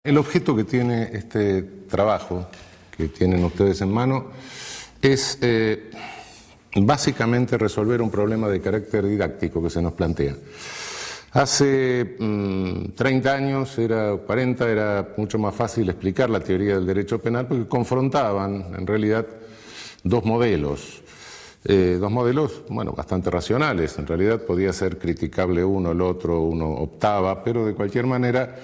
El objeto que tiene este trabajo que tienen ustedes en mano es básicamente resolver un problema de carácter didáctico que se nos plantea. Hace 30 años, 40, era mucho más fácil explicar la teoría del derecho penal porque confrontaban en realidad dos modelos, bueno, bastante racionales. En realidad podía ser criticable uno, el otro, uno optaba, pero de cualquier manera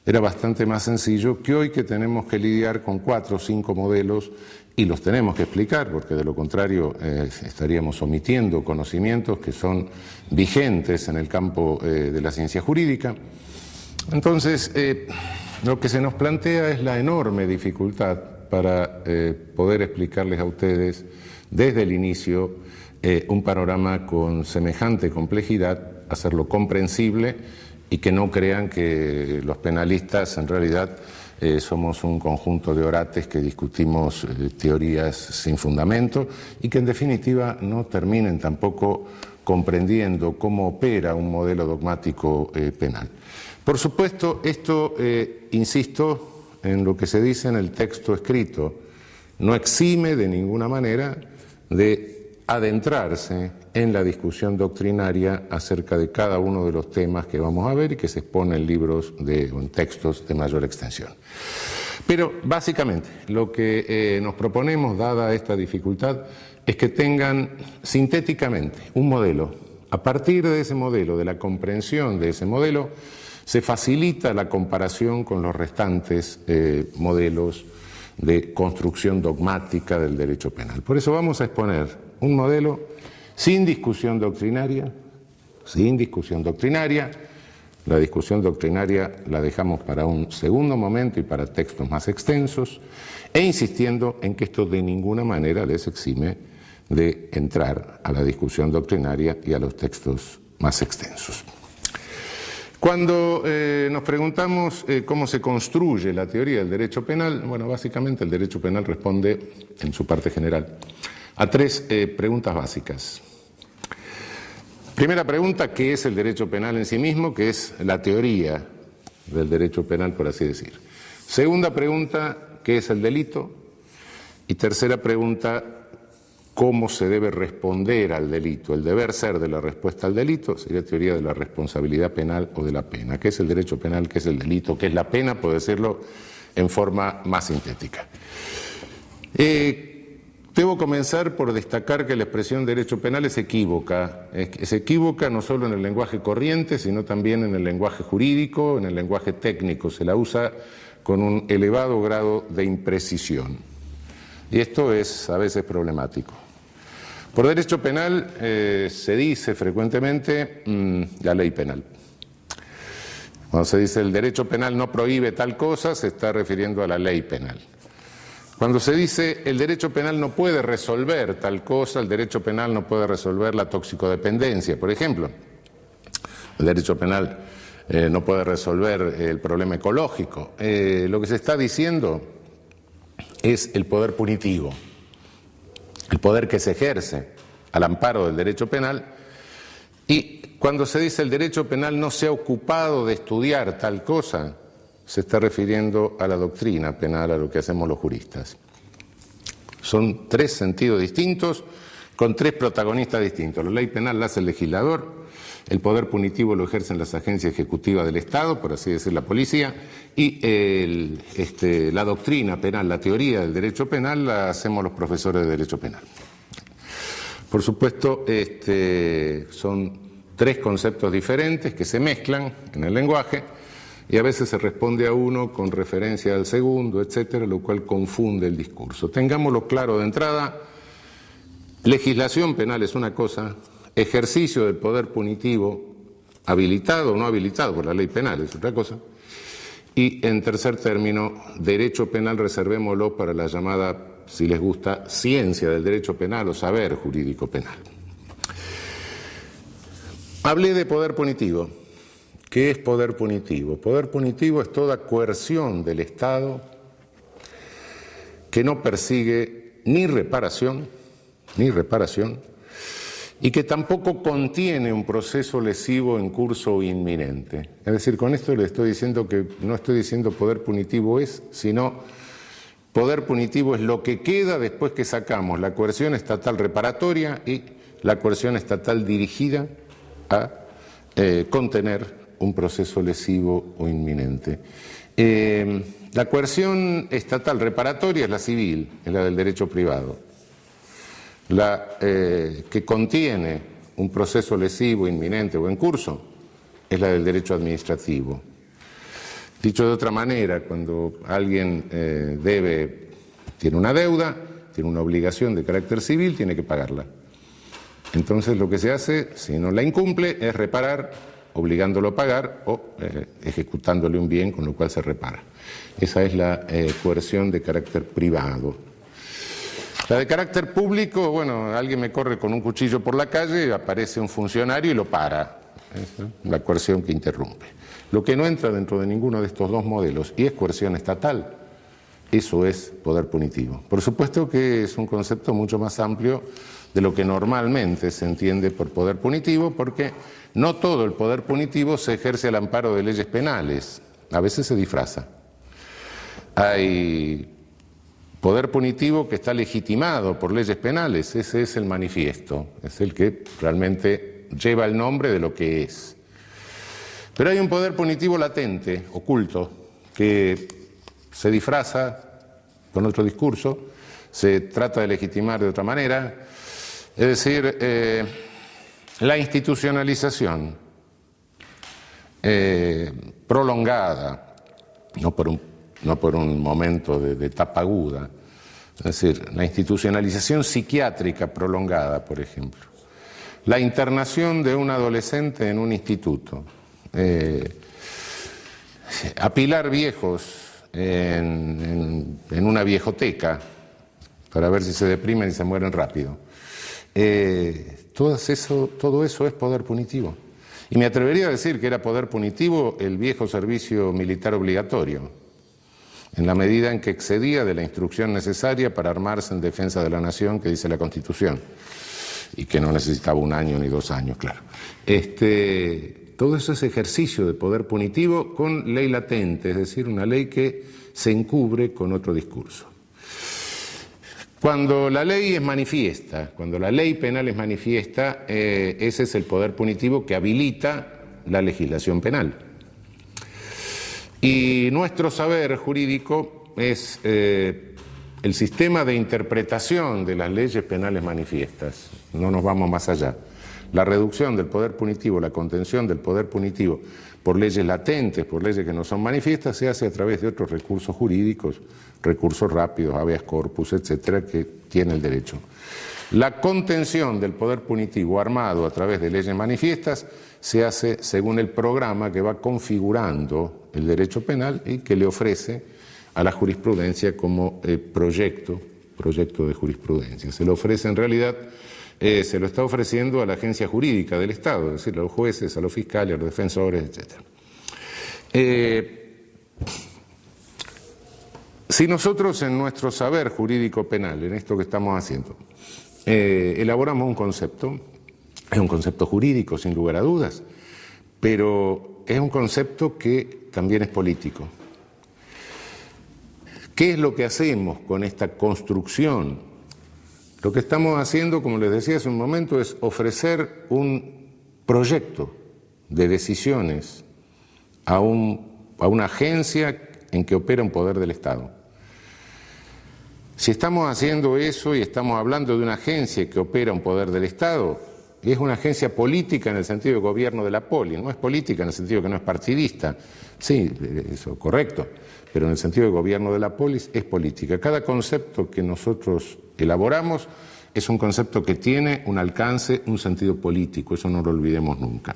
era bastante más sencillo que hoy, que tenemos que lidiar con 4 o 5 modelos y los tenemos que explicar, porque de lo contrario estaríamos omitiendo conocimientos que son vigentes en el campo de la ciencia jurídica. Entonces, lo que se nos plantea es la enorme dificultad para poder explicarles a ustedes desde el inicio un panorama con semejante complejidad, hacerlo comprensible y que no crean que los penalistas en realidad somos un conjunto de orates que discutimos teorías sin fundamento y que en definitiva no terminen tampoco comprendiendo cómo opera un modelo dogmático penal. Por supuesto, esto, insisto en lo que se dice en el texto escrito, no exime de ninguna manera de adentrarse en la discusión doctrinaria acerca de cada uno de los temas que vamos a ver y que se exponen en libros o en textos de mayor extensión. Pero básicamente lo que nos proponemos, dada esta dificultad, es que tengan sintéticamente un modelo. A partir de ese modelo, de la comprensión de ese modelo, se facilita la comparación con los restantes modelos de construcción dogmática del derecho penal. Por eso vamos a exponer un modelo sin discusión doctrinaria, La discusión doctrinaria la dejamos para un segundo momento y para textos más extensos, e insistiendo en que esto de ninguna manera les exime de entrar a la discusión doctrinaria y a los textos más extensos. Cuando nos preguntamos cómo se construye la teoría del derecho penal, bueno, básicamente el derecho penal responde, en su parte general, a 3 preguntas básicas. Primera pregunta, ¿qué es el derecho penal en sí mismo? Que es la teoría del derecho penal, por así decir. Segunda pregunta, ¿qué es el delito? Y tercera pregunta, ¿cómo se debe responder al delito? El deber ser de la respuesta al delito sería teoría de la responsabilidad penal o de la pena. ¿Qué es el derecho penal? ¿Qué es el delito? ¿Qué es la pena? Puedo decirlo en forma más sintética. Debo comenzar por destacar que la expresión derecho penal es equívoca. Es equívoca no solo en el lenguaje corriente, sino también en el lenguaje jurídico, en el lenguaje técnico. Se la usa con un elevado grado de imprecisión. Y esto es a veces problemático. Por derecho penal se dice frecuentemente la ley penal. Cuando se dice el derecho penal no prohíbe tal cosa, se está refiriendo a la ley penal. Cuando se dice el derecho penal no puede resolver tal cosa, el derecho penal no puede resolver la toxicodependencia, por ejemplo. El derecho penal no puede resolver el problema ecológico. Lo que se está diciendo es el poder punitivo, el poder que se ejerce al amparo del derecho penal. Y cuando se dice el derecho penal no se ha ocupado de estudiar tal cosa, se está refiriendo a la doctrina penal, a lo que hacemos los juristas. Son 3 sentidos distintos, con 3 protagonistas distintos. La ley penal la hace el legislador, el poder punitivo lo ejercen las agencias ejecutivas del Estado, por así decir, la policía, y la doctrina penal, la teoría del derecho penal, la hacemos los profesores de derecho penal. Por supuesto, son 3 conceptos diferentes que se mezclan en el lenguaje, y a veces se responde a uno con referencia al segundo, etcétera, lo cual confunde el discurso. Tengámoslo claro de entrada: legislación penal es una cosa, ejercicio del poder punitivo, habilitado o no habilitado por la ley penal, es otra cosa, y en tercer término, derecho penal reservémoslo para la llamada, si les gusta, ciencia del derecho penal o saber jurídico penal. Hablé de poder punitivo. ¿Qué es poder punitivo? Poder punitivo es toda coerción del Estado que no persigue ni reparación, y que tampoco contiene un proceso lesivo en curso o inminente. Es decir, con esto le estoy diciendo que no estoy diciendo poder punitivo es, sino poder punitivo es lo que queda después que sacamos la coerción estatal reparatoria y la coerción estatal dirigida a contener un proceso lesivo o inminente. La coerción estatal reparatoria es la civil, es la del derecho privado. La que contiene un proceso lesivo inminente o en curso es la del derecho administrativo. Dicho de otra manera, cuando alguien tiene una deuda, tiene una obligación de carácter civil, tiene que pagarla. Entonces lo que se hace, si no la incumple, es reparar, obligándolo a pagar o ejecutándole un bien con lo cual se repara. Esa es la coerción de carácter privado. La de carácter público, bueno, alguien me corre con un cuchillo por la calle, aparece un funcionario y lo para. Esa es la coerción que interrumpe. Lo que no entra dentro de ninguno de estos dos modelos y es coerción estatal, eso es poder punitivo. Por supuesto que es un concepto mucho más amplio de lo que normalmente se entiende por poder punitivo, porque no todo el poder punitivo se ejerce al amparo de leyes penales, a veces se disfraza. Hay poder punitivo que está legitimado por leyes penales, ese es el manifiesto, es el que realmente lleva el nombre de lo que es. Pero hay un poder punitivo latente, oculto, que se disfraza con otro discurso, se trata de legitimar de otra manera, es decir, la institucionalización prolongada, no por un momento de tapa aguda, es decir, la institucionalización psiquiátrica prolongada, por ejemplo, la internación de un adolescente en un instituto, apilar viejos en una viejoteca para ver si se deprimen y se mueren rápido. Todo eso es poder punitivo. Y me atrevería a decir que era poder punitivo el viejo servicio militar obligatorio, en la medida en que excedía de la instrucción necesaria para armarse en defensa de la nación que dice la Constitución, y que no necesitaba 1 año ni 2 años, claro. Todo eso es ejercicio de poder punitivo con ley latente, es decir, una ley que se encubre con otro discurso. Cuando la ley es manifiesta, cuando la ley penal es manifiesta, ese es el poder punitivo que habilita la legislación penal. Y nuestro saber jurídico es el sistema de interpretación de las leyes penales manifiestas. No nos vamos más allá. La reducción del poder punitivo, la contención del poder punitivo por leyes latentes, por leyes que no son manifiestas, se hace a través de otros recursos jurídicos, recursos rápidos, habeas corpus, etcétera, que tiene el derecho. La contención del poder punitivo armado a través de leyes manifiestas se hace según el programa que va configurando el derecho penal y que le ofrece a la jurisprudencia como proyecto de jurisprudencia. Se lo ofrece en realidad, se lo está ofreciendo a la agencia jurídica del Estado, es decir, a los jueces, a los fiscales, a los defensores, etc. Si nosotros en nuestro saber jurídico penal, en esto que estamos haciendo, elaboramos un concepto, es un concepto jurídico sin lugar a dudas, pero es un concepto que también es político. ¿Qué es lo que hacemos con esta construcción? Lo que estamos haciendo, como les decía hace un momento, es ofrecer un proyecto de decisiones a una agencia en que opera un poder del Estado. Si estamos haciendo eso y estamos hablando de una agencia que opera un poder del Estado, es una agencia política en el sentido de gobierno de la poli, no es política en el sentido que no es partidista, sí, eso correcto, pero en el sentido de gobierno de la polis es política. Cada concepto que nosotros elaboramos es un concepto que tiene un alcance, un sentido político, eso no lo olvidemos nunca.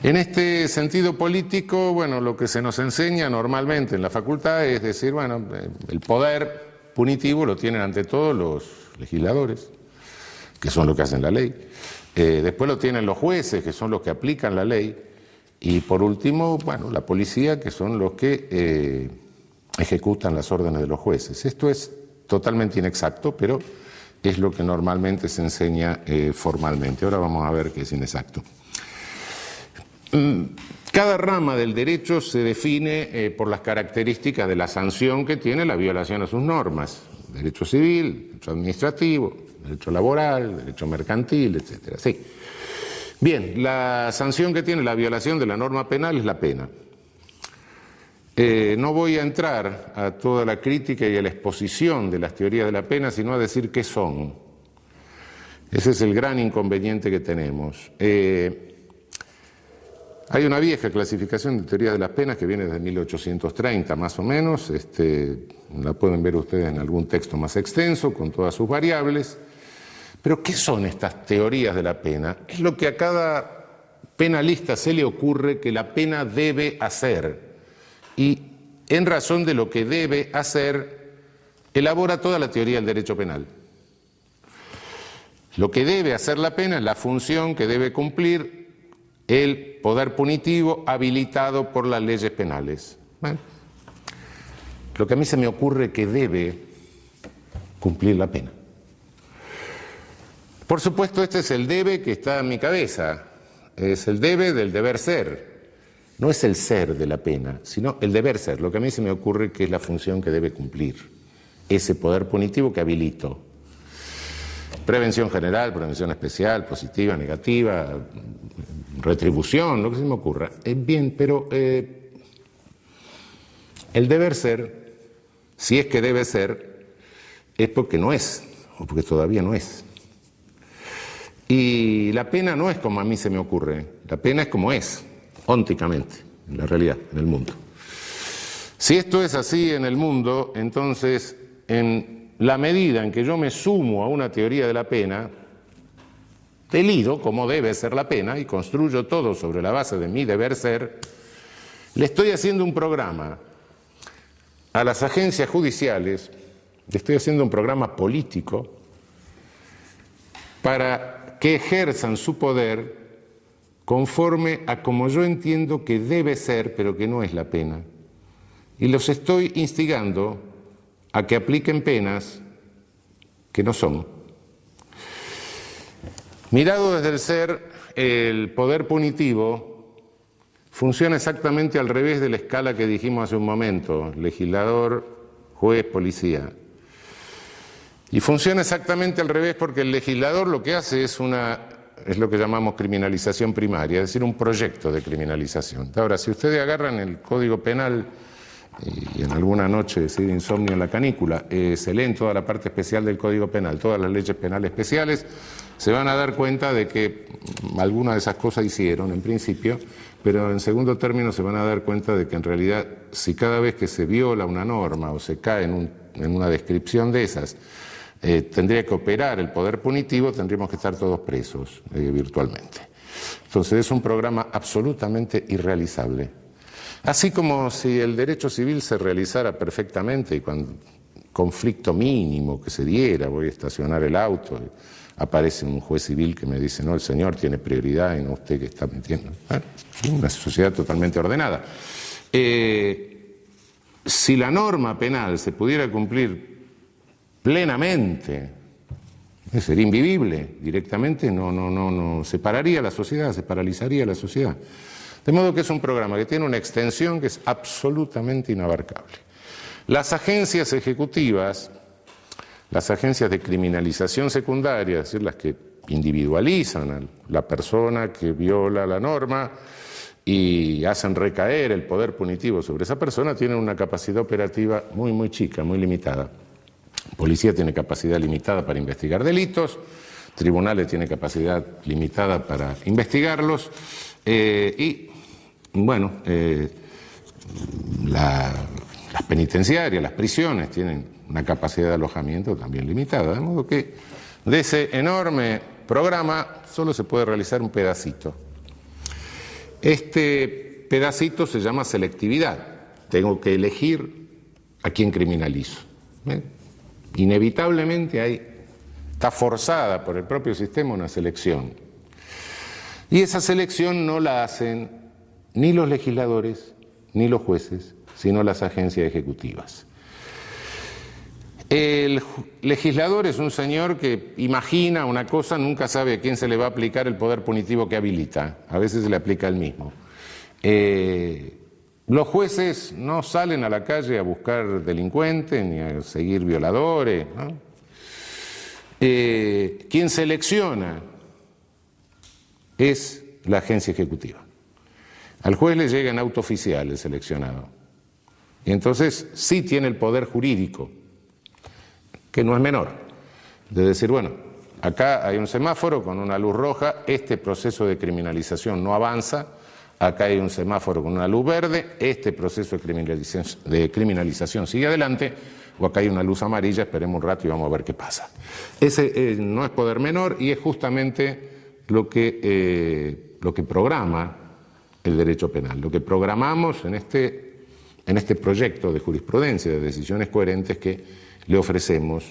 En este sentido político, bueno, lo que se nos enseña normalmente en la facultad es decir, bueno, el poder punitivo lo tienen ante todo los legisladores, que son los que hacen la ley, después lo tienen los jueces, que son los que aplican la ley, y por último, bueno, la policía, que son los que ejecutan las órdenes de los jueces. Esto es totalmente inexacto, pero es lo que normalmente se enseña formalmente. Ahora vamos a ver qué es inexacto. Cada rama del derecho se define por las características de la sanción que tiene la violación a sus normas. Derecho civil, derecho administrativo, derecho laboral, derecho mercantil, etc. Sí. Bien, la sanción que tiene la violación de la norma penal es la pena. No voy a entrar a toda la crítica y a la exposición de las teorías de la pena, sino a decir qué son. Ese es el gran inconveniente que tenemos. Hay una vieja clasificación de teorías de las penas que viene desde 1830 más o menos, la pueden ver ustedes en algún texto más extenso con todas sus variables. Pero ¿qué son estas teorías de la pena? Es lo que a cada penalista se le ocurre que la pena debe hacer. Y en razón de lo que debe hacer, elabora toda la teoría del derecho penal. Lo que debe hacer la pena es la función que debe cumplir el poder punitivo habilitado por las leyes penales. Bueno, lo que a mí se me ocurre que debe cumplir la pena. Por supuesto, este es el debe que está en mi cabeza, es el debe del deber ser. No es el ser de la pena, sino el deber ser, lo que a mí se me ocurre que es la función que debe cumplir, ese poder punitivo que habilito. Prevención general, prevención especial, positiva, negativa, retribución, lo que se me ocurra. Bien, pero el deber ser, si es que debe ser, es porque no es, o porque todavía no es. Y la pena no es como a mí se me ocurre, la pena es como es. Ónticamente, en la realidad, en el mundo. Si esto es así en el mundo, entonces, en la medida en que yo me sumo a una teoría de la pena, delido como debe ser la pena y construyo todo sobre la base de mi deber ser, le estoy haciendo un programa a las agencias judiciales, le estoy haciendo un programa político para que ejerzan su poder conforme a como yo entiendo que debe ser, pero que no es la pena. Y los estoy instigando a que apliquen penas que no son. Mirado desde el ser, el poder punitivo funciona exactamente al revés de la escala que dijimos hace un momento, legislador, juez, policía. Y funciona exactamente al revés porque el legislador lo que hace es lo que llamamos criminalización primaria, es decir, un proyecto de criminalización. Ahora, si ustedes agarran el Código Penal y en alguna noche deciden insomnio en la canícula, se leen toda la parte especial del Código Penal, todas las leyes penales especiales, se van a dar cuenta de que algunas de esas cosas hicieron en principio, pero en segundo término se van a dar cuenta de que en realidad si cada vez que se viola una norma o se cae en una descripción de esas, tendría que operar el poder punitivo, tendríamos que estar todos presos virtualmente. Entonces es un programa absolutamente irrealizable. Así como si el derecho civil se realizara perfectamente y cuando conflicto mínimo que se diera, voy a estacionar el auto, aparece un juez civil que me dice, no, el señor tiene prioridad y no usted que está metiendo. Una sociedad totalmente ordenada. Si la norma penal se pudiera cumplir plenamente, sería invivible directamente, no separaría la sociedad, se paralizaría la sociedad. De modo que es un programa que tiene una extensión que es absolutamente inabarcable. Las agencias ejecutivas, las agencias de criminalización secundaria, es decir, las que individualizan a la persona que viola la norma y hacen recaer el poder punitivo sobre esa persona, tienen una capacidad operativa muy, muy chica, muy limitada. Policía tiene capacidad limitada para investigar delitos, tribunales tienen capacidad limitada para investigarlos y, bueno, las penitenciarias, las prisiones tienen una capacidad de alojamiento también limitada, de modo que de ese enorme programa solo se puede realizar un pedacito. Este pedacito se llama selectividad. Tengo que elegir a quién criminalizo. Inevitablemente está forzada por el propio sistema una selección. Y esa selección no la hacen ni los legisladores ni los jueces, sino las agencias ejecutivas. El legislador es un señor que imagina una cosa, nunca sabe a quién se le va a aplicar el poder punitivo que habilita. A veces se le aplica el mismo. Los jueces no salen a la calle a buscar delincuentes ni a seguir violadores, ¿no? Quien selecciona es la agencia ejecutiva. Al juez le llega en auto oficial el seleccionado. Y entonces sí tiene el poder jurídico, que no es menor, de decir, bueno, acá hay un semáforo con una luz roja, este proceso de criminalización no avanza, acá hay un semáforo con una luz verde, este proceso de criminalización sigue adelante, o acá hay una luz amarilla, esperemos un rato y vamos a ver qué pasa. Ese no es poder menor y es justamente lo que programa el derecho penal, lo que programamos en este proyecto de jurisprudencia, de decisiones coherentes que le ofrecemos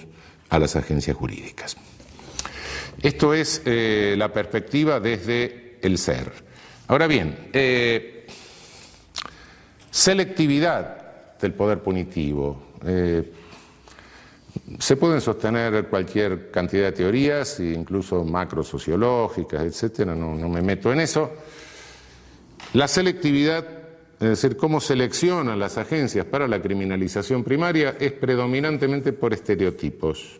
a las agencias jurídicas. Esto es la perspectiva desde el ser. Ahora bien, selectividad del poder punitivo. Se pueden sostener cualquier cantidad de teorías, incluso macrosociológicas, etcétera, no me meto en eso. La selectividad, es decir, cómo seleccionan las agencias para la criminalización primaria, es predominantemente por estereotipos.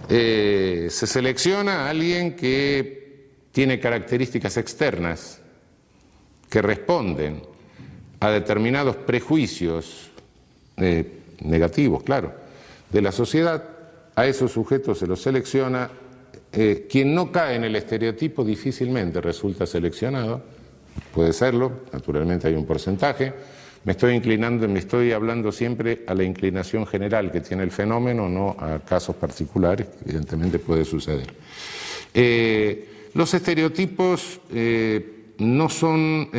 Se selecciona a alguien que tiene características externas que responden a determinados prejuicios negativos, claro, de la sociedad. A esos sujetos se los selecciona. Quien no cae en el estereotipo difícilmente resulta seleccionado. Puede serlo, naturalmente hay un porcentaje. Me estoy hablando siempre a la inclinación general que tiene el fenómeno, no a casos particulares, que evidentemente puede suceder. Los estereotipos no son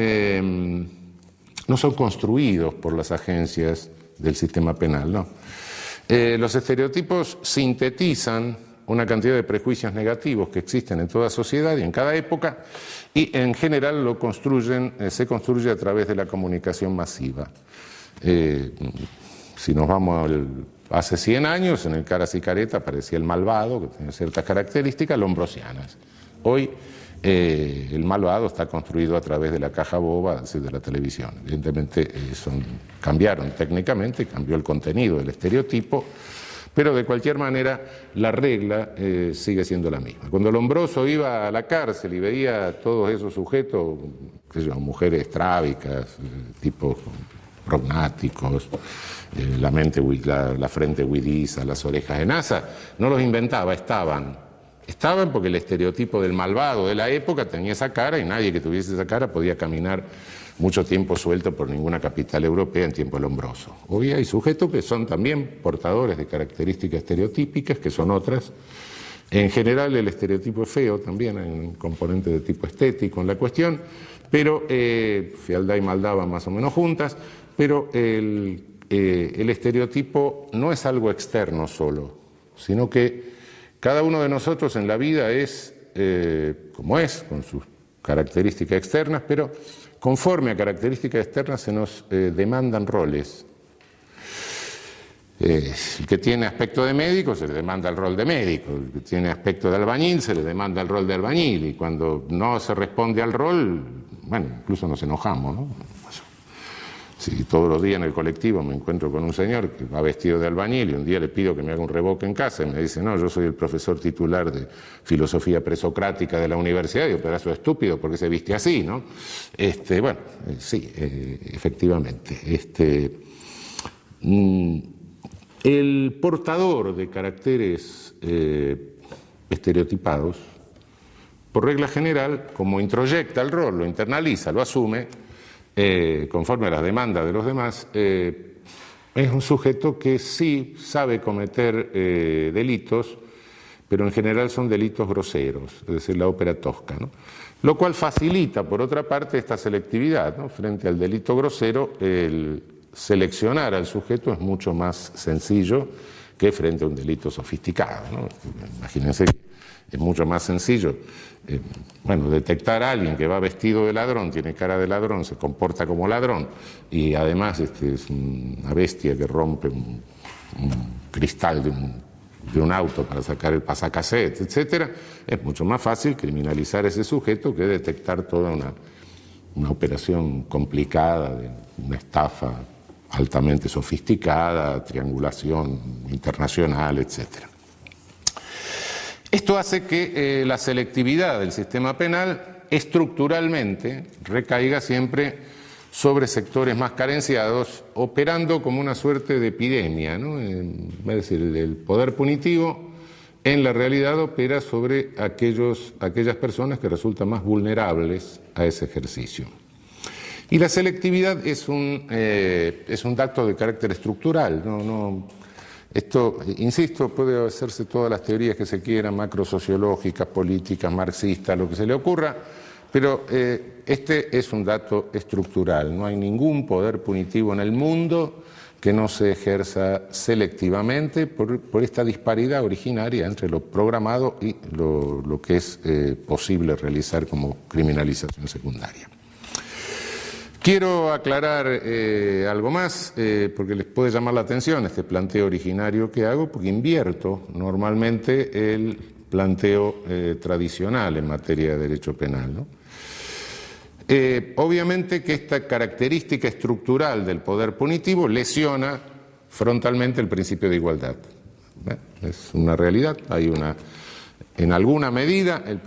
construidos por las agencias del sistema penal, no. Los estereotipos sintetizan una cantidad de prejuicios negativos que existen en toda sociedad y en cada época, y en general se construye a través de la comunicación masiva. Si nos vamos hace 100 años, en el Caras y Careta aparecía el malvado, que tiene ciertas características lombrosianas. Hoy el malvado está construido a través de la caja boba, es decir, de la televisión. Evidentemente cambiaron técnicamente, cambió el contenido del estereotipo, pero de cualquier manera la regla sigue siendo la misma. Cuando Lombroso iba a la cárcel y veía a todos esos sujetos, mujeres estrábicas, tipos prognáticos, la frente huidiza, las orejas en asa, no los inventaba, estaban porque el estereotipo del malvado de la época tenía esa cara y nadie que tuviese esa cara podía caminar mucho tiempo suelto por ninguna capital europea en tiempo Lombroso. Hoy hay sujetos que son también portadores de características estereotípicas, que son otras. En general el estereotipo es feo también, hay un componente de tipo estético en la cuestión, pero fealdad y maldad van más o menos juntas, pero el estereotipo no es algo externo solo, sino que cada uno de nosotros en la vida es como es, con sus características externas, pero conforme a características externas se nos demandan roles. El que tiene aspecto de médico se le demanda el rol de médico, el que tiene aspecto de albañil se le demanda el rol de albañil, y cuando no se responde al rol, bueno, incluso nos enojamos, ¿no? Si todos los días en el colectivo me encuentro con un señor que va vestido de albañil y un día le pido que me haga un revoque en casa y me dice, no, yo soy el profesor titular filosofía presocrática de la universidad, y yo, pedazo de estúpido, porque se viste así, ¿no? Bueno, sí, efectivamente. El portador de caracteres estereotipados, por regla general, como introyecta el rol, lo internaliza, lo asume, conforme a las demandas de los demás, es un sujeto que sí sabe cometer delitos, pero en general son delitos groseros, es decir, la ópera tosca, ¿no? Lo cual facilita, por otra parte, esta selectividad, ¿no? Frente al delito grosero, el seleccionar al sujeto es mucho más sencillo que frente a un delito sofisticado, ¿no? Imagínense que es mucho más sencillo detectar a alguien que va vestido de ladrón, tiene cara de ladrón, se comporta como ladrón y además es una bestia que rompe un cristal de un auto para sacar el pasacassettes, etcétera, es mucho más fácil criminalizar a ese sujeto que detectar toda una operación complicada, de una estafa altamente sofisticada, triangulación internacional, etcétera. Esto hace que la selectividad del sistema penal estructuralmente recaiga siempre sobre sectores más carenciados, operando como una suerte de epidemia, ¿no? Es decir, el poder punitivo en la realidad opera sobre aquellas personas que resultan más vulnerables a ese ejercicio. Y la selectividad es un dato de carácter estructural, esto, insisto, puede hacerse todas las teorías que se quieran, macrosociológicas, políticas, marxistas, lo que se le ocurra, pero este es un dato estructural. No hay ningún poder punitivo en el mundo que no se ejerza selectivamente por esta disparidad originaria entre lo programado y lo que es posible realizar como criminalización secundaria. Quiero aclarar algo más, porque les puede llamar la atención este planteo originario que hago, porque invierto normalmente el planteo tradicional en materia de derecho penal, ¿no? Obviamente que esta característica estructural del poder punitivo lesiona frontalmente el principio de igualdad. Es una realidad, en alguna medida el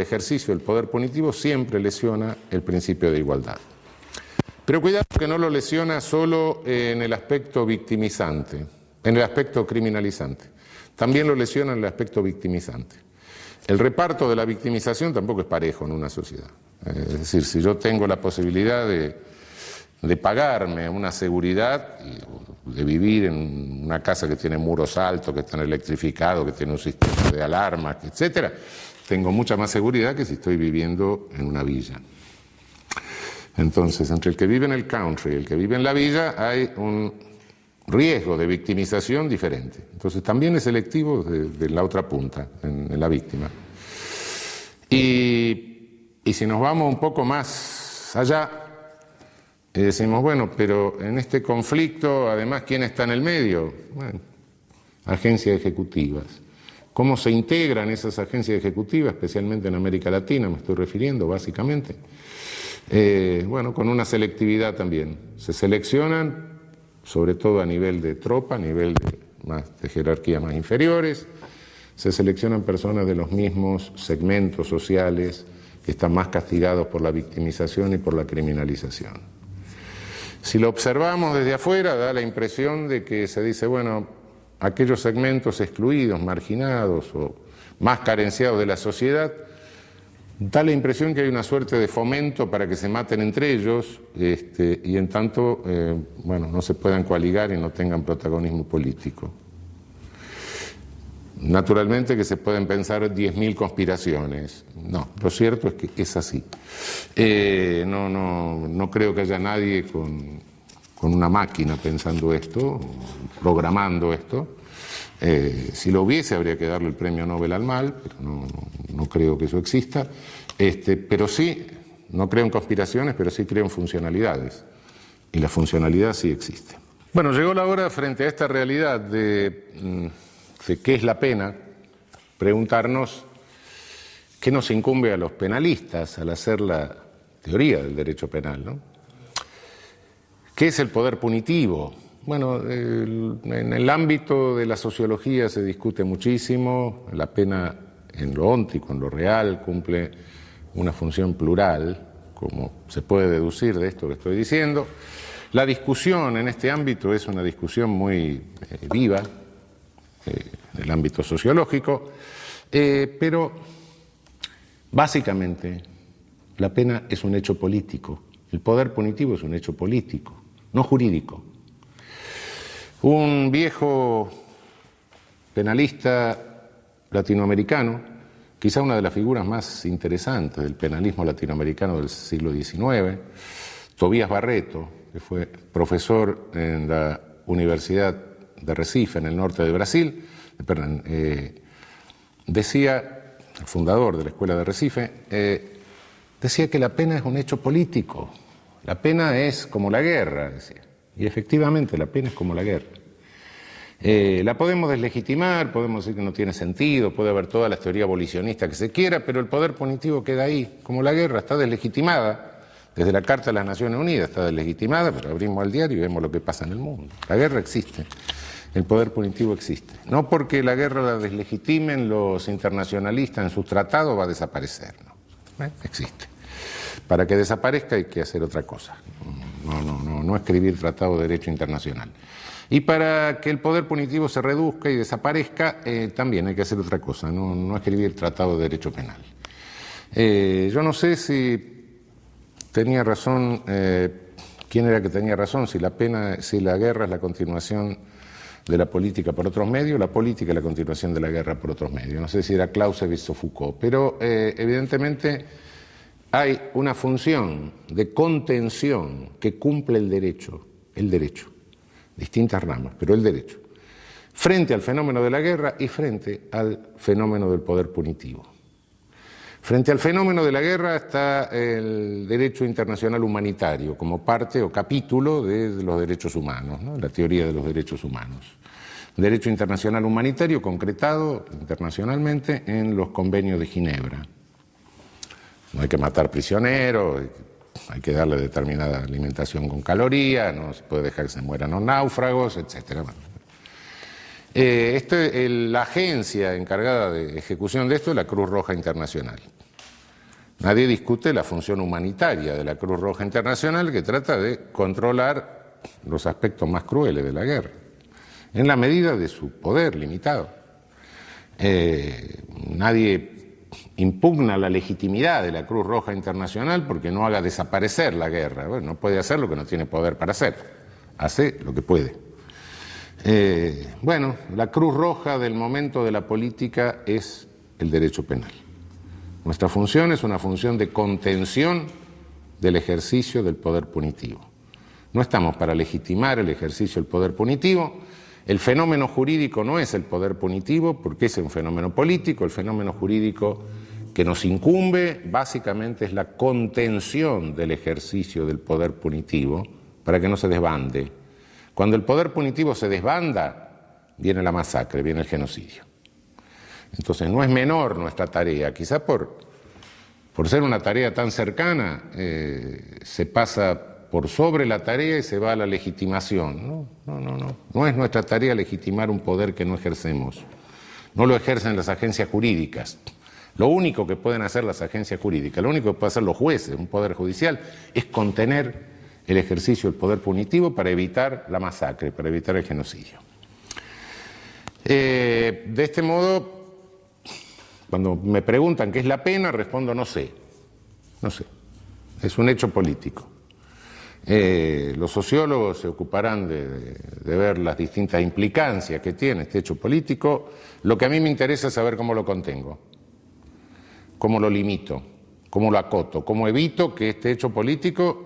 ejercicio del poder punitivo siempre lesiona el principio de igualdad. Pero cuidado que no lo lesiona solo en el aspecto victimizante, en el aspecto criminalizante. También lo lesiona en el aspecto victimizante. El reparto de la victimización tampoco es parejo en una sociedad. Es decir, si yo tengo la posibilidad de pagarme una seguridad, de vivir en una casa que tiene muros altos, que están electrificados, que tiene un sistema de alarmas, etcétera, tengo mucha más seguridad que si estoy viviendo en una villa. Entonces, entre el que vive en el country y el que vive en la villa hay un riesgo de victimización diferente. Entonces, también es selectivo de la otra punta, en la víctima. Y si nos vamos un poco más allá, y decimos, bueno, pero en este conflicto, además, ¿quién está en el medio? Bueno, agencias ejecutivas. ¿Cómo se integran esas agencias ejecutivas, especialmente en América Latina, me estoy refiriendo, básicamente? Bueno, con una selectividad también. Se seleccionan, sobre todo a nivel de tropa, a nivel de jerarquías más inferiores, se seleccionan personas de los mismos segmentos sociales que están más castigados por la victimización y por la criminalización. Si lo observamos desde afuera, da la impresión de que se dice, bueno, aquellos segmentos excluidos, marginados o más carenciados de la sociedad, da la impresión que hay una suerte de fomento para que se maten entre ellos y en tanto, bueno, no se puedan coaligar y no tengan protagonismo político. Naturalmente que se pueden pensar 10.000 conspiraciones. No, lo cierto es que es así. No creo que haya nadie con una máquina pensando esto, programando esto. Si lo hubiese, habría que darle el premio Nobel al mal, pero no creo que eso exista. Pero sí, no creo en conspiraciones, pero sí creo en funcionalidades. Y la funcionalidad sí existe. Bueno, llegó la hora, frente a esta realidad de qué es la pena, preguntarnos qué nos incumbe a los penalistas al hacer la teoría del derecho penal, ¿no? ¿Qué es el poder punitivo? Bueno, en el ámbito de la sociología se discute muchísimo. La pena en lo óntico, en lo real, cumple una función plural, como se puede deducir de esto que estoy diciendo. La discusión en este ámbito es una discusión muy viva, en el ámbito sociológico, pero básicamente la pena es un hecho político. El poder punitivo es un hecho político, no jurídico. Un viejo penalista latinoamericano, quizá una de las figuras más interesantes del penalismo latinoamericano del siglo XIX, Tobías Barreto, que fue profesor en la Universidad de Recife, en el norte de Brasil, decía, el fundador de la Escuela de Recife, decía que la pena es un hecho político, la pena es como la guerra, decía. Y efectivamente la pena es como la guerra. La podemos deslegitimar, podemos decir que no tiene sentido, puede haber todas las teorías abolicionistas que se quiera, pero el poder punitivo queda ahí, como la guerra está deslegitimada. Desde la Carta de las Naciones Unidas está deslegitimada, pero abrimos el diario y vemos lo que pasa en el mundo. La guerra existe, el poder punitivo existe. No porque la guerra la deslegitimen los internacionalistas en sus tratados va a desaparecer, no. Existe. Para que desaparezca hay que hacer otra cosa, no escribir tratado de derecho internacional. Y para que el poder punitivo se reduzca y desaparezca, también hay que hacer otra cosa, no escribir tratado de derecho penal. Yo no sé si tenía razón, quién era que tenía razón, si la guerra es la continuación de la política por otros medios, la política es la continuación de la guerra por otros medios. No sé si era Clausewitz o Foucault, pero evidentemente hay una función de contención que cumple el derecho, distintas ramas, pero el derecho, frente al fenómeno de la guerra y frente al fenómeno del poder punitivo. Frente al fenómeno de la guerra está el derecho internacional humanitario como parte o capítulo de los derechos humanos, ¿no? La teoría de los derechos humanos. Derecho internacional humanitario concretado internacionalmente en los convenios de Ginebra. No hay que matar prisioneros, hay que darle determinada alimentación con calorías, no se puede dejar que se mueran los náufragos, etc. La agencia encargada de ejecución de esto es la Cruz Roja Internacional. Nadie discute la función humanitaria de la Cruz Roja Internacional, que trata de controlar los aspectos más crueles de la guerra, en la medida de su poder limitado. Nadie impugna la legitimidad de la Cruz Roja Internacional porque no haga desaparecer la guerra. Bueno, no puede hacer lo que no tiene poder para hacer. Hace lo que puede. La Cruz Roja del momento de la política es el derecho penal. Nuestra función es una función de contención del ejercicio del poder punitivo. No estamos para legitimar el ejercicio del poder punitivo. El fenómeno jurídico no es el poder punitivo porque es un fenómeno político. El fenómeno jurídico que nos incumbe básicamente es la contención del ejercicio del poder punitivo para que no se desbande. Cuando el poder punitivo se desbanda, viene la masacre, viene el genocidio. Entonces no es menor nuestra tarea, quizá por ser una tarea tan cercana se pasa por sobre la tarea y se va a la legitimación. No es nuestra tarea legitimar un poder que no ejercemos. No lo ejercen las agencias jurídicas. Lo único que pueden hacer las agencias jurídicas, lo único que pueden hacer los jueces, un poder judicial, es contener el ejercicio del poder punitivo para evitar la masacre, para evitar el genocidio. De este modo, cuando me preguntan qué es la pena, respondo no sé. Es un hecho político. Los sociólogos se ocuparán de ver las distintas implicancias que tiene este hecho político. Lo que a mí me interesa es saber cómo lo contengo, cómo lo limito, cómo lo acoto, cómo evito que este hecho político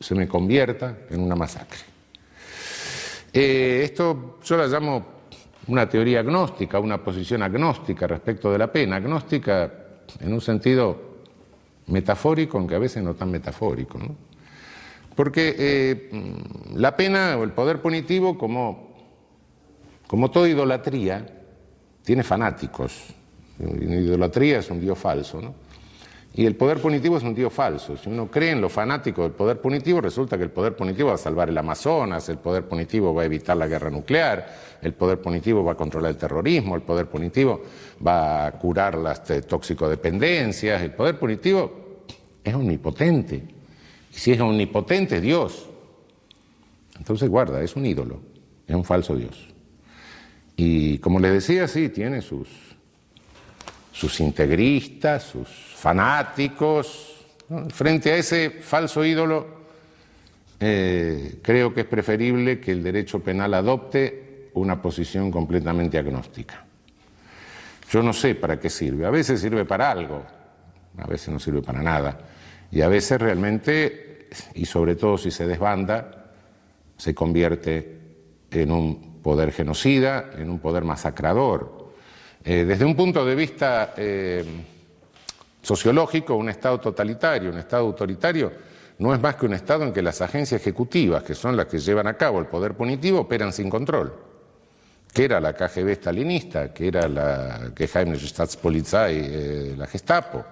se me convierta en una masacre. Esto yo la llamo una teoría agnóstica, una posición agnóstica respecto de la pena. Agnóstica en un sentido metafórico, aunque a veces no tan metafórico, ¿no? Porque la pena o el poder punitivo, como toda idolatría, tiene fanáticos. La idolatría es un dios falso, ¿no? Y el poder punitivo es un dios falso. Si uno cree en los fanáticos del poder punitivo, resulta que el poder punitivo va a salvar el Amazonas, el poder punitivo va a evitar la guerra nuclear, el poder punitivo va a controlar el terrorismo, el poder punitivo va a curar las toxicodependencias, el poder punitivo es omnipotente. Y si es omnipotente, es Dios. Entonces guarda, es un ídolo, es un falso Dios. Y como les decía, sí, tiene sus integristas, sus fanáticos, ¿no? Frente a ese falso ídolo, creo que es preferible que el derecho penal adopte una posición completamente agnóstica. Yo no sé para qué sirve, a veces sirve para algo, a veces no sirve para nada, y a veces realmente, y sobre todo si se desbanda, se convierte en un poder genocida, en un poder masacrador. Desde un punto de vista sociológico, un Estado totalitario, un Estado autoritario, no es más que un Estado en que las agencias ejecutivas, que son las que llevan a cabo el poder punitivo, operan sin control. que era la KGB stalinista, que era la Geheime Staatspolizei, la Gestapo.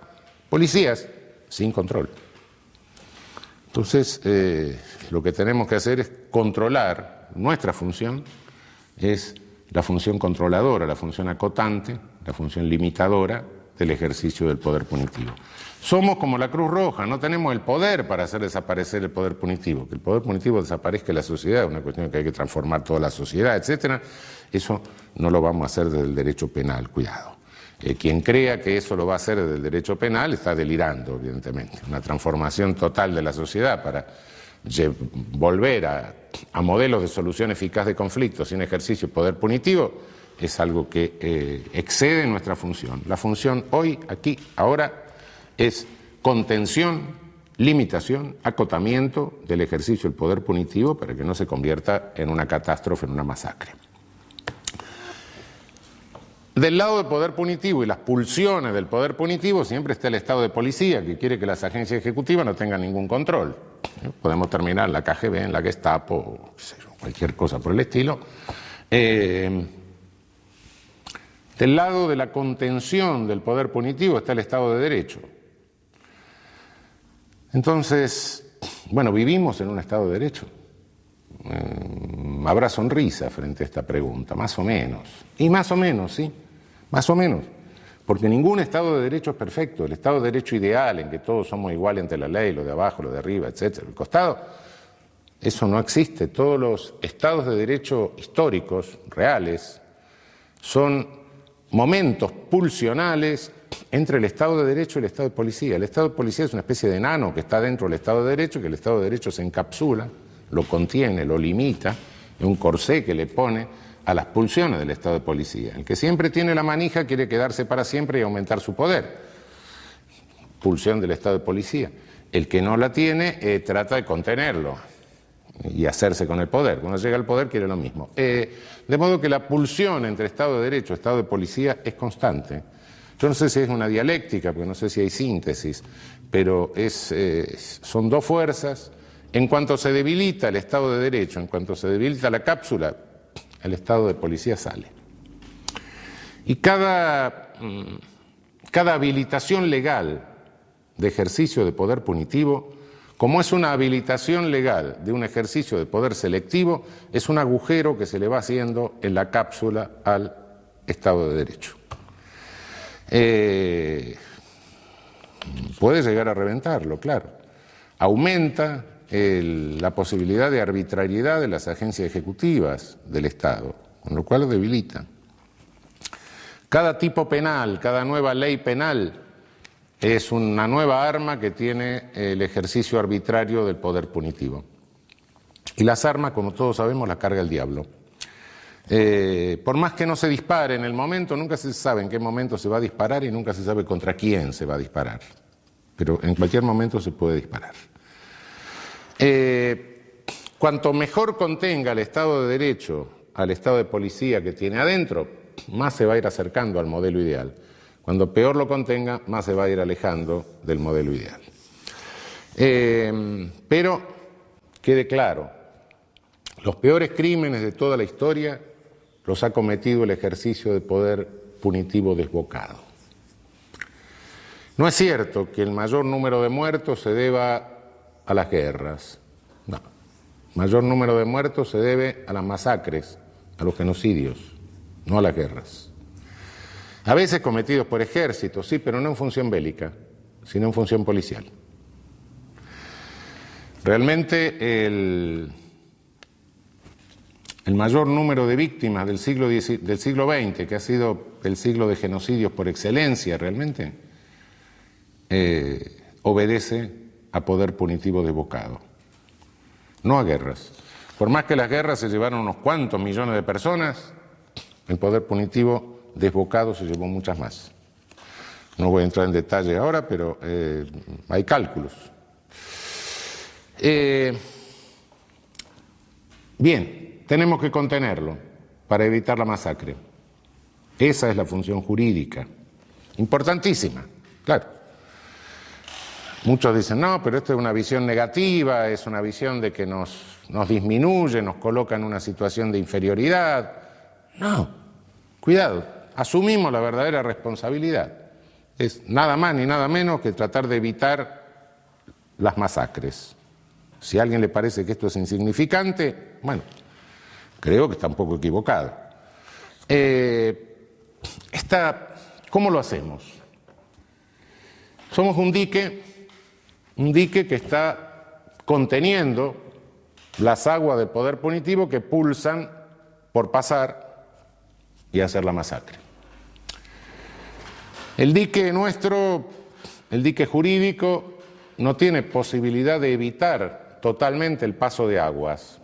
Policías sin control. Entonces, lo que tenemos que hacer es controlar. Nuestra función es la función controladora, la función acotante, la función limitadora del ejercicio del poder punitivo. Somos como la Cruz Roja, no tenemos el poder para hacer desaparecer el poder punitivo. Que el poder punitivo desaparezca de la sociedad es una cuestión que hay que transformar toda la sociedad, etcétera. Eso no lo vamos a hacer desde el derecho penal, cuidado. Quien crea que eso lo va a hacer desde el derecho penal está delirando, evidentemente. Una transformación total de la sociedad para volver a modelos de solución eficaz de conflictos sin ejercicio de poder punitivo es algo que excede nuestra función. La función hoy, aquí, ahora, es contención, limitación, acotamiento del ejercicio del poder punitivo para que no se convierta en una catástrofe, en una masacre. Del lado del poder punitivo y las pulsiones del poder punitivo siempre está el Estado de policía, que quiere que las agencias ejecutivas no tengan ningún control. Podemos terminar en la KGB, en la Gestapo, o cualquier cosa por el estilo. Del lado de la contención del poder punitivo está el Estado de Derecho. Entonces, bueno, vivimos en un Estado de Derecho. Habrá sonrisa frente a esta pregunta, más o menos. Y más o menos, sí. Más o menos, porque ningún Estado de Derecho es perfecto. El Estado de Derecho ideal, en que todos somos iguales ante la ley, lo de abajo, lo de arriba, etcétera, el costado, eso no existe. Todos los Estados de Derecho históricos, reales, son momentos pulsionales entre el Estado de Derecho y el Estado de Policía. El Estado de Policía es una especie de enano que está dentro del Estado de Derecho, que el Estado de Derecho se encapsula, lo contiene, lo limita, es un corsé que le pone a las pulsiones del Estado de Policía. El que siempre tiene la manija quiere quedarse para siempre y aumentar su poder. Pulsión del Estado de Policía. El que no la tiene trata de contenerlo y hacerse con el poder. Cuando llega al poder quiere lo mismo. De modo que la pulsión entre Estado de Derecho y Estado de Policía es constante. Yo no sé si es una dialéctica, porque no sé si hay síntesis, pero son dos fuerzas. En cuanto se debilita el Estado de Derecho, en cuanto se debilita la cápsula, el Estado de Policía sale. Y cada habilitación legal de ejercicio de poder punitivo, como es una habilitación legal de un ejercicio de poder selectivo, es un agujero que se le va haciendo en la cápsula al Estado de Derecho. Puede llegar a reventarlo, claro. Aumenta la posibilidad de arbitrariedad de las agencias ejecutivas del Estado, con lo cual lo debilita. Cada tipo penal, cada nueva ley penal es una nueva arma que tiene el ejercicio arbitrario del poder punitivo. Y las armas, como todos sabemos, las carga el diablo. Por más que no se dispare en el momento, nunca se sabe en qué momento se va a disparar y nunca se sabe contra quién se va a disparar. Pero en cualquier momento se puede disparar. Cuanto mejor contenga el Estado de Derecho al Estado de Policía que tiene adentro, más se va a ir acercando al modelo ideal. Cuando peor lo contenga, más se va a ir alejando del modelo ideal. Pero quede claro, los peores crímenes de toda la historia los ha cometido el ejercicio de poder punitivo desbocado. No es cierto que el mayor número de muertos se deba a las guerras. No. El mayor número de muertos se debe a las masacres, a los genocidios, no a las guerras. A veces cometidos por ejércitos, sí, pero no en función bélica, sino en función policial. Realmente el mayor número de víctimas del siglo XX, que ha sido el siglo de genocidios por excelencia realmente, obedece a poder punitivo desbocado, no a guerras. Por más que las guerras se llevaron unos cuantos millones de personas, el poder punitivo desbocado se llevó muchas más. No voy a entrar en detalle ahora, pero hay cálculos. Bien, tenemos que contenerlo para evitar la masacre. Esa es la función jurídica, importantísima, claro. Muchos dicen, no, pero esto es una visión negativa, es una visión de que nos disminuye, nos coloca en una situación de inferioridad. No, cuidado, asumimos la verdadera responsabilidad. Es nada más ni nada menos que tratar de evitar las masacres. Si a alguien le parece que esto es insignificante, bueno, creo que está un poco equivocado. ¿Cómo lo hacemos? Somos un dique que está conteniendo las aguas del poder punitivo que pulsan por pasar y hacer la masacre. El dique nuestro, el dique jurídico, no tiene posibilidad de evitar totalmente el paso de aguas.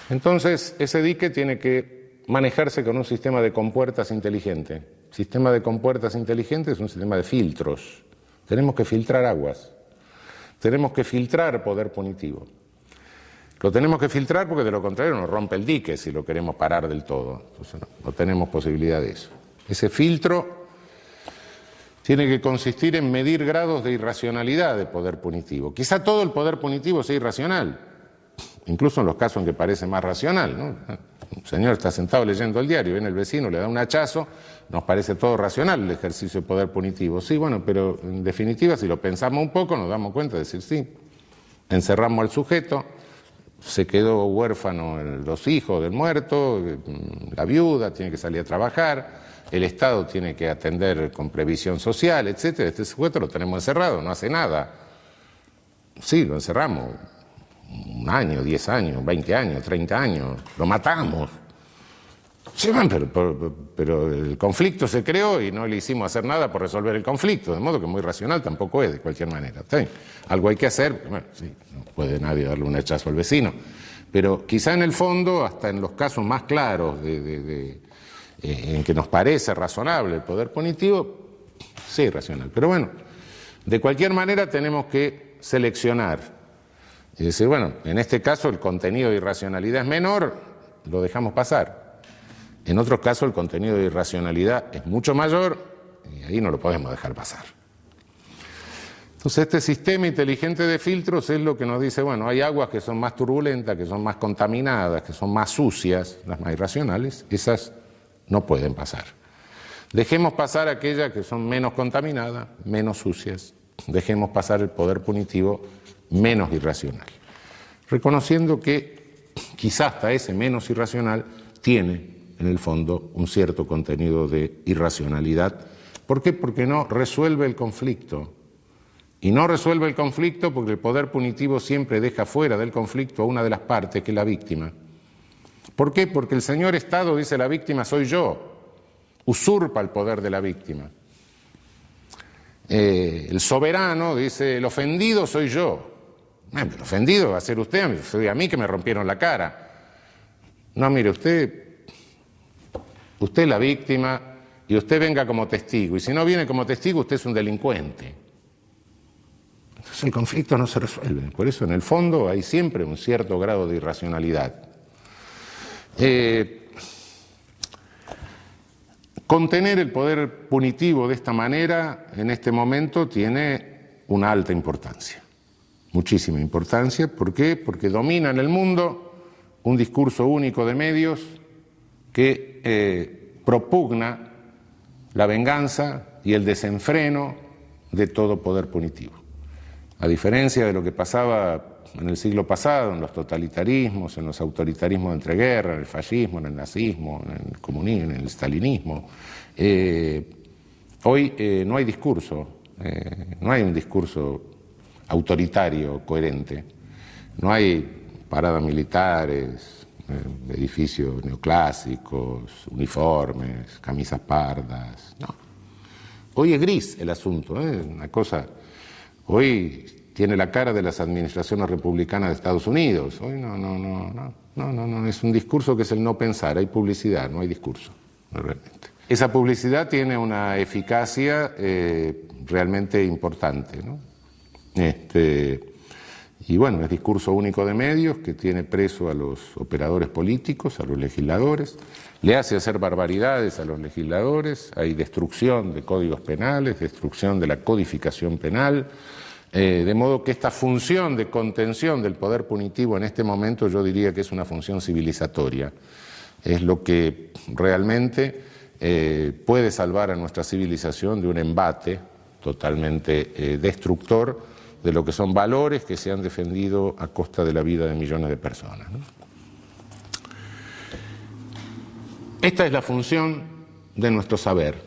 Entonces, ese dique tiene que manejarse con un sistema de compuertas inteligente. El sistema de compuertas inteligente es un sistema de filtros. Tenemos que filtrar aguas. Tenemos que filtrar poder punitivo. Lo tenemos que filtrar porque de lo contrario nos rompe el dique si lo queremos parar del todo. Entonces no tenemos posibilidad de eso. Ese filtro tiene que consistir en medir grados de irracionalidad de poder punitivo. Quizá todo el poder punitivo sea irracional, incluso en los casos en que parece más racional, ¿no? Un señor está sentado leyendo el diario, viene el vecino, le da un hachazo, nos parece todo racional el ejercicio de poder punitivo. Sí, bueno, pero en definitiva, si lo pensamos un poco, nos damos cuenta de decir sí. Encerramos al sujeto, se quedó huérfano los hijos del muerto, la viuda tiene que salir a trabajar, el Estado tiene que atender con previsión social, etcétera. Este sujeto lo tenemos encerrado, no hace nada. Sí, lo encerramos. 1 año, 10 años, 20 años, 30 años, lo matamos. Sí, pero el conflicto se creó y no le hicimos hacer nada por resolver el conflicto, de modo que muy racional tampoco es, de cualquier manera. ¿Sí? Algo hay que hacer, bueno, sí, no puede nadie darle un hachazo al vecino, pero quizá en el fondo, hasta en los casos más claros en que nos parece razonable el poder punitivo, sí, racional. Pero bueno, de cualquier manera tenemos que seleccionar. Y decir, bueno, en este caso el contenido de irracionalidad es menor, lo dejamos pasar. En otros casos el contenido de irracionalidad es mucho mayor y ahí no lo podemos dejar pasar. Entonces este sistema inteligente de filtros es lo que nos dice, bueno, hay aguas que son más turbulentas, que son más contaminadas, que son más sucias, las más irracionales, esas no pueden pasar. Dejemos pasar aquellas que son menos contaminadas, menos sucias. Dejemos pasar el poder punitivo menos irracional, reconociendo que quizá hasta ese menos irracional tiene en el fondo un cierto contenido de irracionalidad. ¿Por qué? Porque no resuelve el conflicto. Y no resuelve el conflicto porque el poder punitivo siempre deja fuera del conflicto a una de las partes, que es la víctima. ¿Por qué? Porque el señor Estado dice la víctima soy yo, usurpa el poder de la víctima. El soberano dice el ofendido soy yo. El ofendido va a ser usted, soy a mí que me rompieron la cara. No, mire, usted es la víctima y usted venga como testigo. Y si no viene como testigo, usted es un delincuente. Entonces el conflicto no se resuelve. Por eso en el fondo hay siempre un cierto grado de irracionalidad. Contener el poder punitivo de esta manera, en este momento, tiene una alta importancia. Muchísima importancia. ¿Por qué? Porque domina en el mundo un discurso único de medios que propugna la venganza y el desenfreno de todo poder punitivo. A diferencia de lo que pasaba en el siglo pasado, en los totalitarismos, en los autoritarismos de entreguerra, en el fascismo, en el nazismo, en el comunismo, en el stalinismo, hoy no hay discurso, no hay un discurso autoritario, coherente. No hay paradas militares, edificios neoclásicos, uniformes, camisas pardas, no. Hoy es gris el asunto, una cosa. Hoy tiene la cara de las administraciones republicanas de Estados Unidos. Hoy no, es un discurso que es el no pensar, hay publicidad, no hay discurso, realmente. Esa publicidad tiene una eficacia realmente importante, ¿no? Y bueno, es discurso único de medios que tiene preso a los operadores políticos, a los legisladores, le hace hacer barbaridades a los legisladores, hay destrucción de códigos penales, destrucción de la codificación penal, de modo que esta función de contención del poder punitivo en este momento yo diría que es una función civilizatoria. es lo que realmente puede salvar a nuestra civilización de un embate totalmente destructor de lo que son valores que se han defendido a costa de la vida de millones de personas, ¿no? Esta es la función de nuestro saber,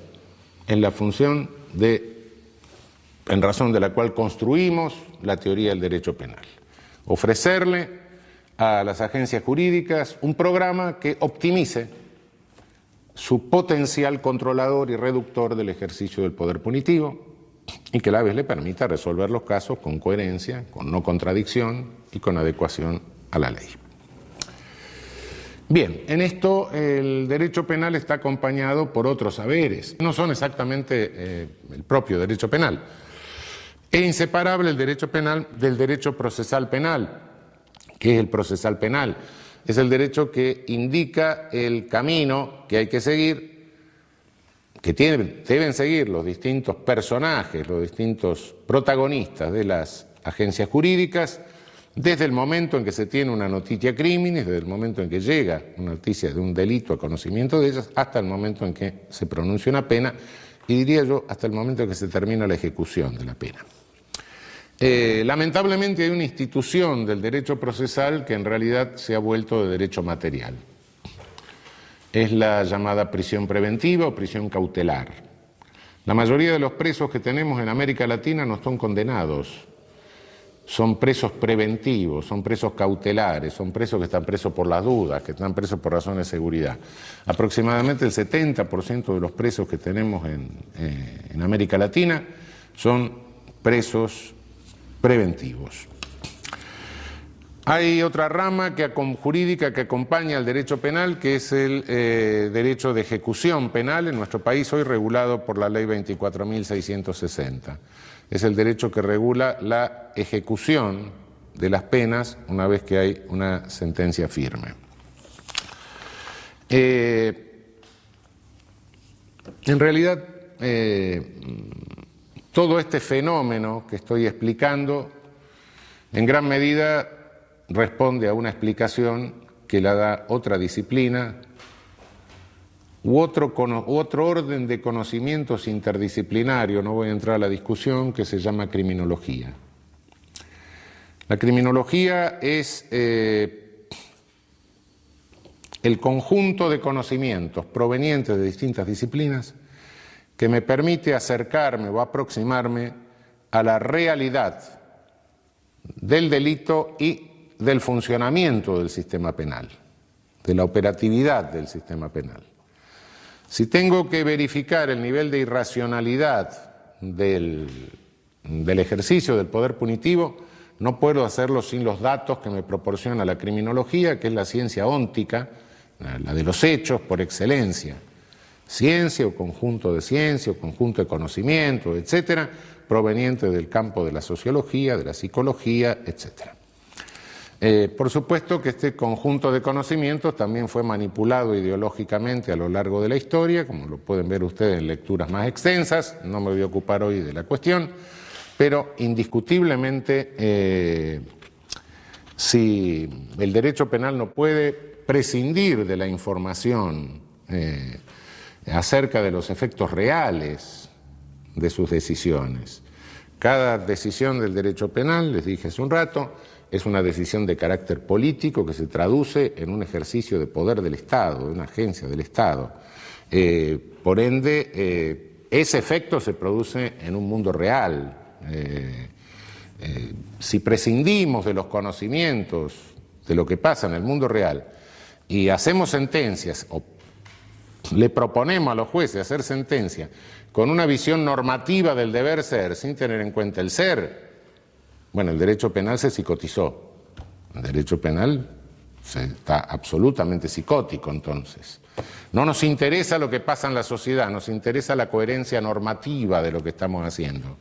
es la función en razón de la cual construimos la teoría del derecho penal. Ofrecerle a las agencias jurídicas un programa que optimice su potencial controlador y reductor del ejercicio del poder punitivo y que a la vez le permita resolver los casos con coherencia, con no contradicción y con adecuación a la ley. Bien, en esto el derecho penal está acompañado por otros saberes. No son exactamente el propio derecho penal. Es inseparable el derecho penal del derecho procesal penal. ¿Qué es el procesal penal? Es el derecho que indica el camino que hay que seguir, que deben seguir los distintos personajes, los distintos protagonistas de las agencias jurídicas, desde el momento en que se tiene una noticia criminis, desde el momento en que llega una noticia de un delito a conocimiento de ellas, hasta el momento en que se pronuncia una pena, y diría yo, hasta el momento en que se termina la ejecución de la pena. Lamentablemente hay una institución del derecho procesal que en realidad se ha vuelto de derecho material. Es la llamada prisión preventiva o prisión cautelar. La mayoría de los presos que tenemos en América Latina no son condenados. Son presos preventivos, son presos cautelares, son presos que están presos por las dudas, que están presos por razones de seguridad. Aproximadamente el 70% de los presos que tenemos en América Latina son presos preventivos. Hay otra rama jurídica que acompaña al derecho penal, que es el derecho de ejecución penal, en nuestro país hoy regulado por la Ley 24.660. Es el derecho que regula la ejecución de las penas una vez que hay una sentencia firme. En realidad, todo este fenómeno que estoy explicando, en gran medida responde a una explicación que la da otra disciplina u otro orden de conocimientos interdisciplinario, no voy a entrar a la discusión, que se llama criminología. La criminología es el conjunto de conocimientos provenientes de distintas disciplinas que me permite acercarme o aproximarme a la realidad del delito y del funcionamiento del sistema penal, de la operatividad del sistema penal. Si tengo que verificar el nivel de irracionalidad del ejercicio del poder punitivo, no puedo hacerlo sin los datos que me proporciona la criminología, que es la ciencia óntica, la de los hechos por excelencia. Ciencia o conjunto de conocimientos, etcétera, proveniente del campo de la sociología, de la psicología, etcétera. Por supuesto que este conjunto de conocimientos también fue manipulado ideológicamente a lo largo de la historia, como lo pueden ver ustedes en lecturas más extensas, no me voy a ocupar hoy de la cuestión, pero indiscutiblemente si el derecho penal no puede prescindir de la información acerca de los efectos reales de sus decisiones. Cada decisión del derecho penal, les dije hace un rato, es una decisión de carácter político que se traduce en un ejercicio de poder del Estado, de una agencia del Estado. Por ende, ese efecto se produce en un mundo real. Si prescindimos de los conocimientos de lo que pasa en el mundo real y hacemos sentencias o le proponemos a los jueces hacer sentencias con una visión normativa del deber ser sin tener en cuenta el ser, bueno, el derecho penal se psicotizó. El derecho penal está absolutamente psicótico entonces. No nos interesa lo que pasa en la sociedad, nos interesa la coherencia normativa de lo que estamos haciendo.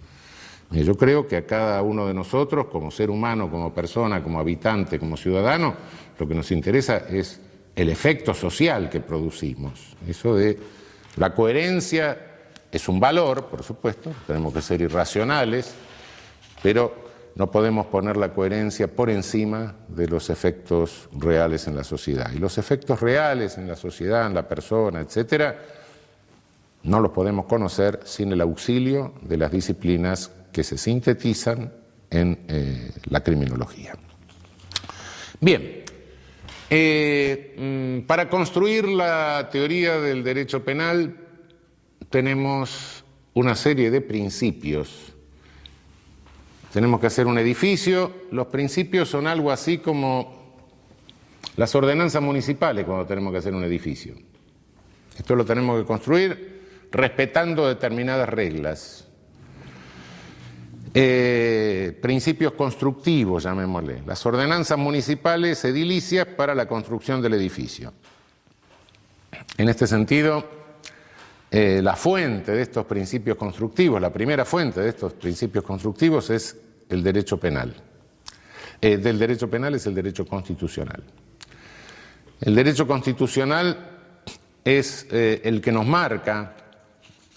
Y yo creo que a cada uno de nosotros, como ser humano, como persona, como habitante, como ciudadano, lo que nos interesa es el efecto social que producimos. Eso de la coherencia es un valor, por supuesto, tenemos que ser irracionales, pero no podemos poner la coherencia por encima de los efectos reales en la sociedad. Y los efectos reales en la sociedad, en la persona, etcétera, no los podemos conocer sin el auxilio de las disciplinas que se sintetizan en la criminología. Bien, para construir la teoría del derecho penal tenemos una serie de principios. Tenemos que hacer un edificio. Los principios son algo así como las ordenanzas municipales cuando tenemos que hacer un edificio. Esto lo tenemos que construir respetando determinadas reglas. Principios constructivos, llamémosle. Las ordenanzas municipales edilicias para la construcción del edificio. En este sentido, la fuente de estos principios constructivos, la primera fuente de estos principios constructivos es el derecho penal. Del derecho penal es el derecho constitucional. El derecho constitucional es el que nos marca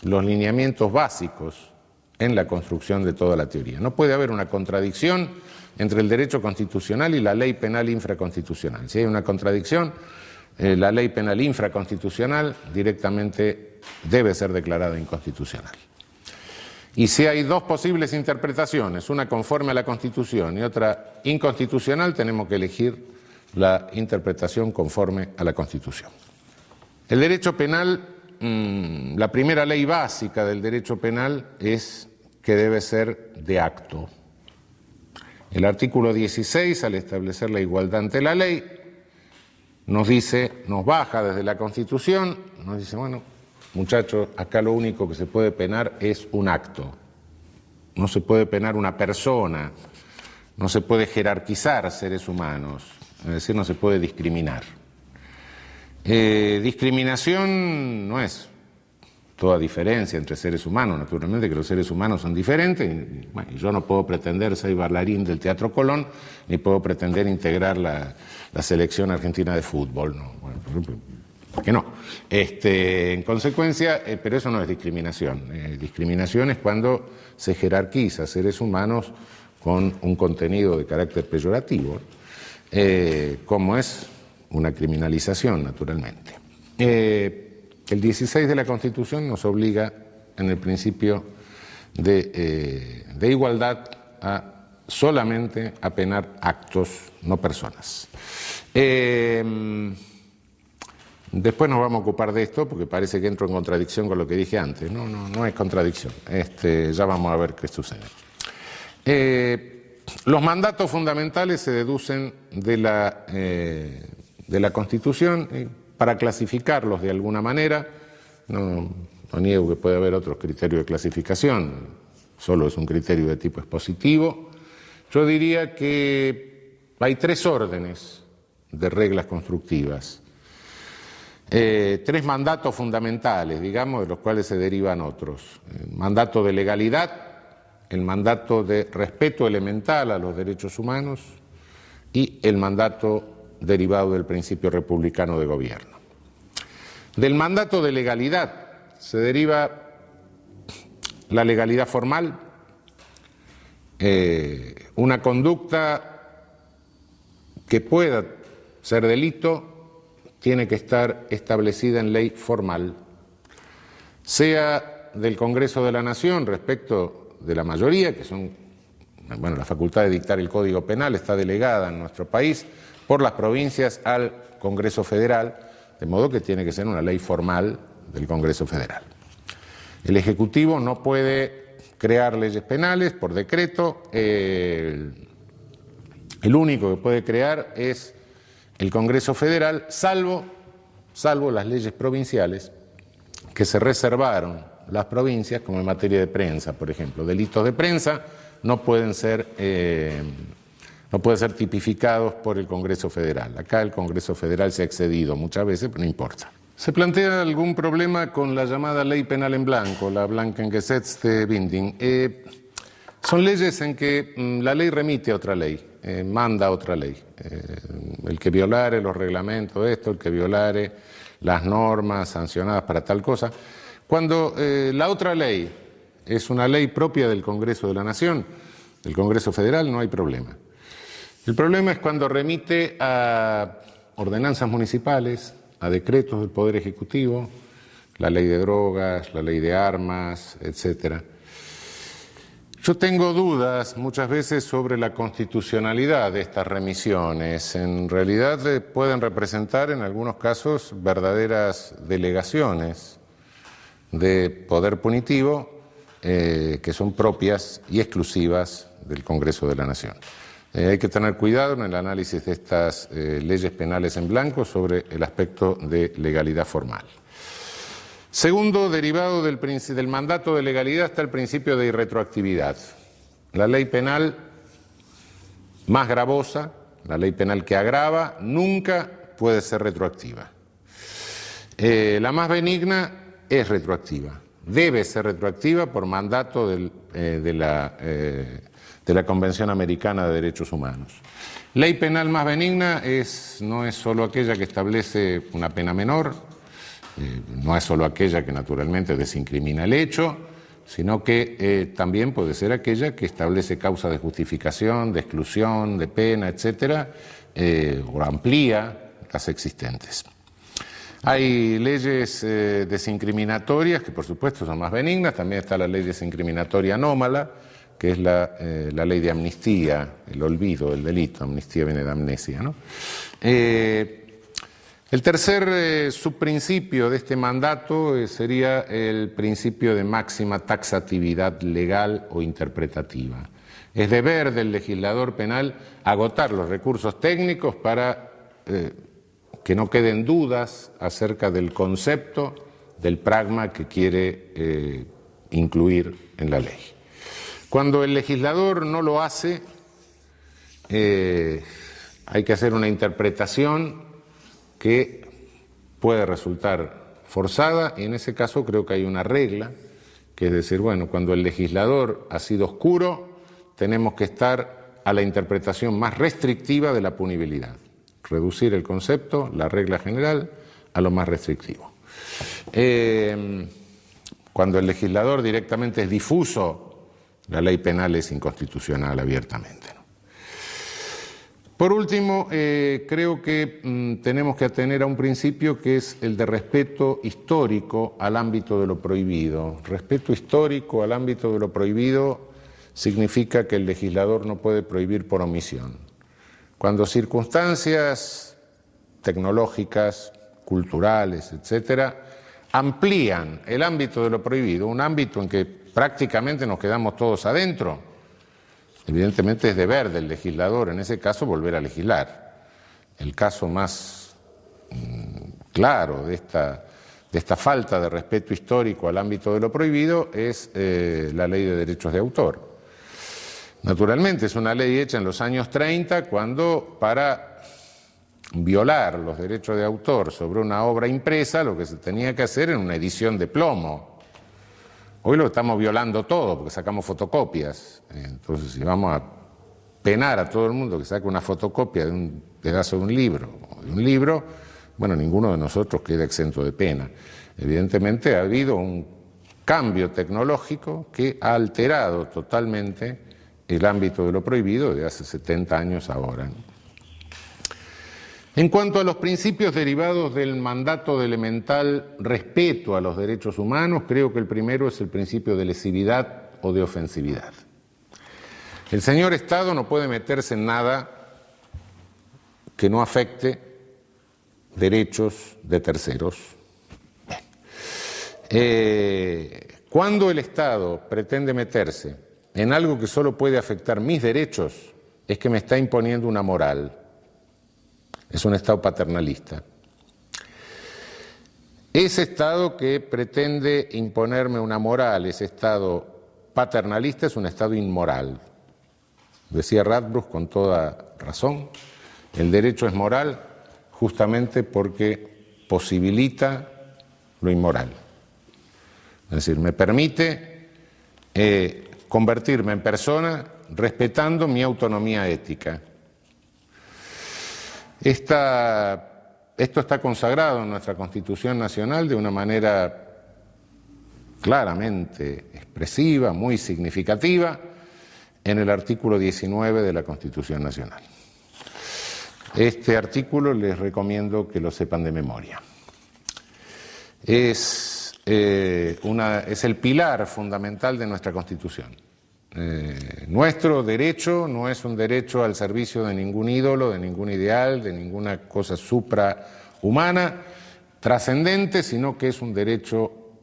los lineamientos básicos en la construcción de toda la teoría. No puede haber una contradicción entre el derecho constitucional y la ley penal infraconstitucional. Si hay una contradicción, la ley penal infraconstitucional directamente debe ser declarada inconstitucional. Y si hay dos posibles interpretaciones, una conforme a la Constitución y otra inconstitucional, tenemos que elegir la interpretación conforme a la Constitución. El derecho penal, la primera ley básica del derecho penal es que debe ser de acto. El artículo 16, al establecer la igualdad ante la ley, nos dice, nos baja desde la Constitución, nos dice, bueno, muchachos, acá lo único que se puede penar es un acto. No se puede penar una persona, no se puede jerarquizar seres humanos, es decir, no se puede discriminar. Discriminación no es toda diferencia entre seres humanos, naturalmente que los seres humanos son diferentes, y, bueno, yo no puedo pretender ser bailarín del Teatro Colón, ni puedo pretender integrar la selección argentina de fútbol, no, bueno, ¿por qué no? En consecuencia, pero eso no es discriminación. Discriminación es cuando se jerarquiza a seres humanos con un contenido de carácter peyorativo, como es una criminalización, naturalmente. El 16 de la Constitución nos obliga, en el principio de igualdad, solamente a penar actos, no personas. Después nos vamos a ocupar de esto, porque parece que entro en contradicción con lo que dije antes. No es contradicción. Ya vamos a ver qué sucede. Los mandatos fundamentales se deducen de la Constitución. Para clasificarlos de alguna manera, no niego que puede haber otros criterios de clasificación, solo es un criterio de tipo expositivo. Yo diría que hay tres órdenes de reglas constructivas, tres mandatos fundamentales, digamos, de los cuales se derivan otros. El mandato de legalidad, el mandato de respeto elemental a los derechos humanos y el mandato derivado del principio republicano de gobierno. Del mandato de legalidad se deriva la legalidad formal, una conducta que pueda ser delito tiene que estar establecida en ley formal, sea del Congreso de la Nación respecto de la mayoría, que son, bueno, la facultad de dictar el Código Penal está delegada en nuestro país por las provincias al Congreso Federal, de modo que tiene que ser una ley formal del Congreso Federal. El Ejecutivo no puede crear leyes penales por decreto, el único que puede crear es el Congreso Federal, salvo las leyes provinciales que se reservaron las provincias, como en materia de prensa, por ejemplo. Delitos de prensa no pueden ser tipificados por el Congreso Federal. Acá el Congreso Federal se ha excedido muchas veces, pero no importa. ¿Se plantea algún problema con la llamada ley penal en blanco, la Blankengesetzbindung? Son leyes en que la ley remite a otra ley, manda a otra ley. El que violare los reglamentos, el que violare las normas sancionadas para tal cosa. Cuando la otra ley es una ley propia del Congreso de la Nación, del Congreso Federal, no hay problema. El problema es cuando remite a ordenanzas municipales, a decretos del Poder Ejecutivo, la ley de drogas, la ley de armas, etc. Yo tengo dudas muchas veces sobre la constitucionalidad de estas remisiones. En realidad pueden representar en algunos casos verdaderas delegaciones de poder punitivo que son propias y exclusivas del Congreso de la Nación. Hay que tener cuidado en el análisis de estas leyes penales en blanco sobre el aspecto de legalidad formal. Segundo, derivado del mandato de legalidad está el principio de irretroactividad. La ley penal más gravosa, la ley penal que agrava, nunca puede ser retroactiva. La más benigna es retroactiva, debe ser retroactiva por mandato de la Convención Americana de Derechos Humanos. Ley penal más benigna no es solo aquella que establece una pena menor, no es solo aquella que naturalmente desincrimina el hecho, sino que también puede ser aquella que establece causas de justificación, de exclusión, de pena, etcétera, o amplía las existentes. Hay leyes desincriminatorias que por supuesto son más benignas, también está la ley desincriminatoria anómala, que es la ley de amnistía, el olvido del delito, amnistía viene de amnesia, ¿no? El tercer subprincipio de este mandato sería el principio de máxima taxatividad legal o interpretativa. Es deber del legislador penal agotar los recursos técnicos para que no queden dudas acerca del concepto, del pragma que quiere incluir en la ley. Cuando el legislador no lo hace, hay que hacer una interpretación que puede resultar forzada, y en ese caso creo que hay una regla, que es decir, bueno, cuando el legislador ha sido oscuro, tenemos que estar a la interpretación más restrictiva de la punibilidad. Reducir el concepto, la regla general, a lo más restrictivo. Cuando el legislador directamente es difuso, la ley penal es inconstitucional abiertamente, ¿no? Por último, creo que tenemos que atener a un principio que es el de respeto histórico al ámbito de lo prohibido. Respeto histórico al ámbito de lo prohibido significa que el legislador no puede prohibir por omisión. Cuando circunstancias tecnológicas, culturales, etcétera, amplían el ámbito de lo prohibido, un ámbito en que prácticamente nos quedamos todos adentro, evidentemente es deber del legislador, en ese caso, volver a legislar. El caso más claro de esta falta de respeto histórico al ámbito de lo prohibido es la Ley de Derechos de Autor. Naturalmente es una ley hecha en los años 30 cuando para violar los derechos de autor sobre una obra impresa lo que se tenía que hacer era una edición de plomo. Hoy lo estamos violando todo porque sacamos fotocopias. Entonces, si vamos a penar a todo el mundo que saque una fotocopia de un pedazo de un libro, bueno, ninguno de nosotros queda exento de pena. Evidentemente ha habido un cambio tecnológico que ha alterado totalmente el ámbito de lo prohibido de hace 70 años ahora. En cuanto a los principios derivados del mandato de elemental respeto a los derechos humanos, creo que el primero es el principio de lesividad o de ofensividad. El señor Estado no puede meterse en nada que no afecte derechos de terceros. Cuando el Estado pretende meterse en algo que solo puede afectar mis derechos, es que me está imponiendo una moral. Es un Estado paternalista. Ese Estado que pretende imponerme una moral, ese Estado paternalista, es un Estado inmoral. Decía Radbruch con toda razón, el derecho es moral justamente porque posibilita lo inmoral. Es decir, me permite convertirme en persona respetando mi autonomía ética. Esto está consagrado en nuestra Constitución Nacional de una manera claramente expresiva, muy significativa, en el artículo 19 de la Constitución Nacional. Este artículo les recomiendo que lo sepan de memoria. Es el pilar fundamental de nuestra Constitución. Nuestro derecho no es un derecho al servicio de ningún ídolo, de ningún ideal, de ninguna cosa suprahumana, trascendente, sino que es un derecho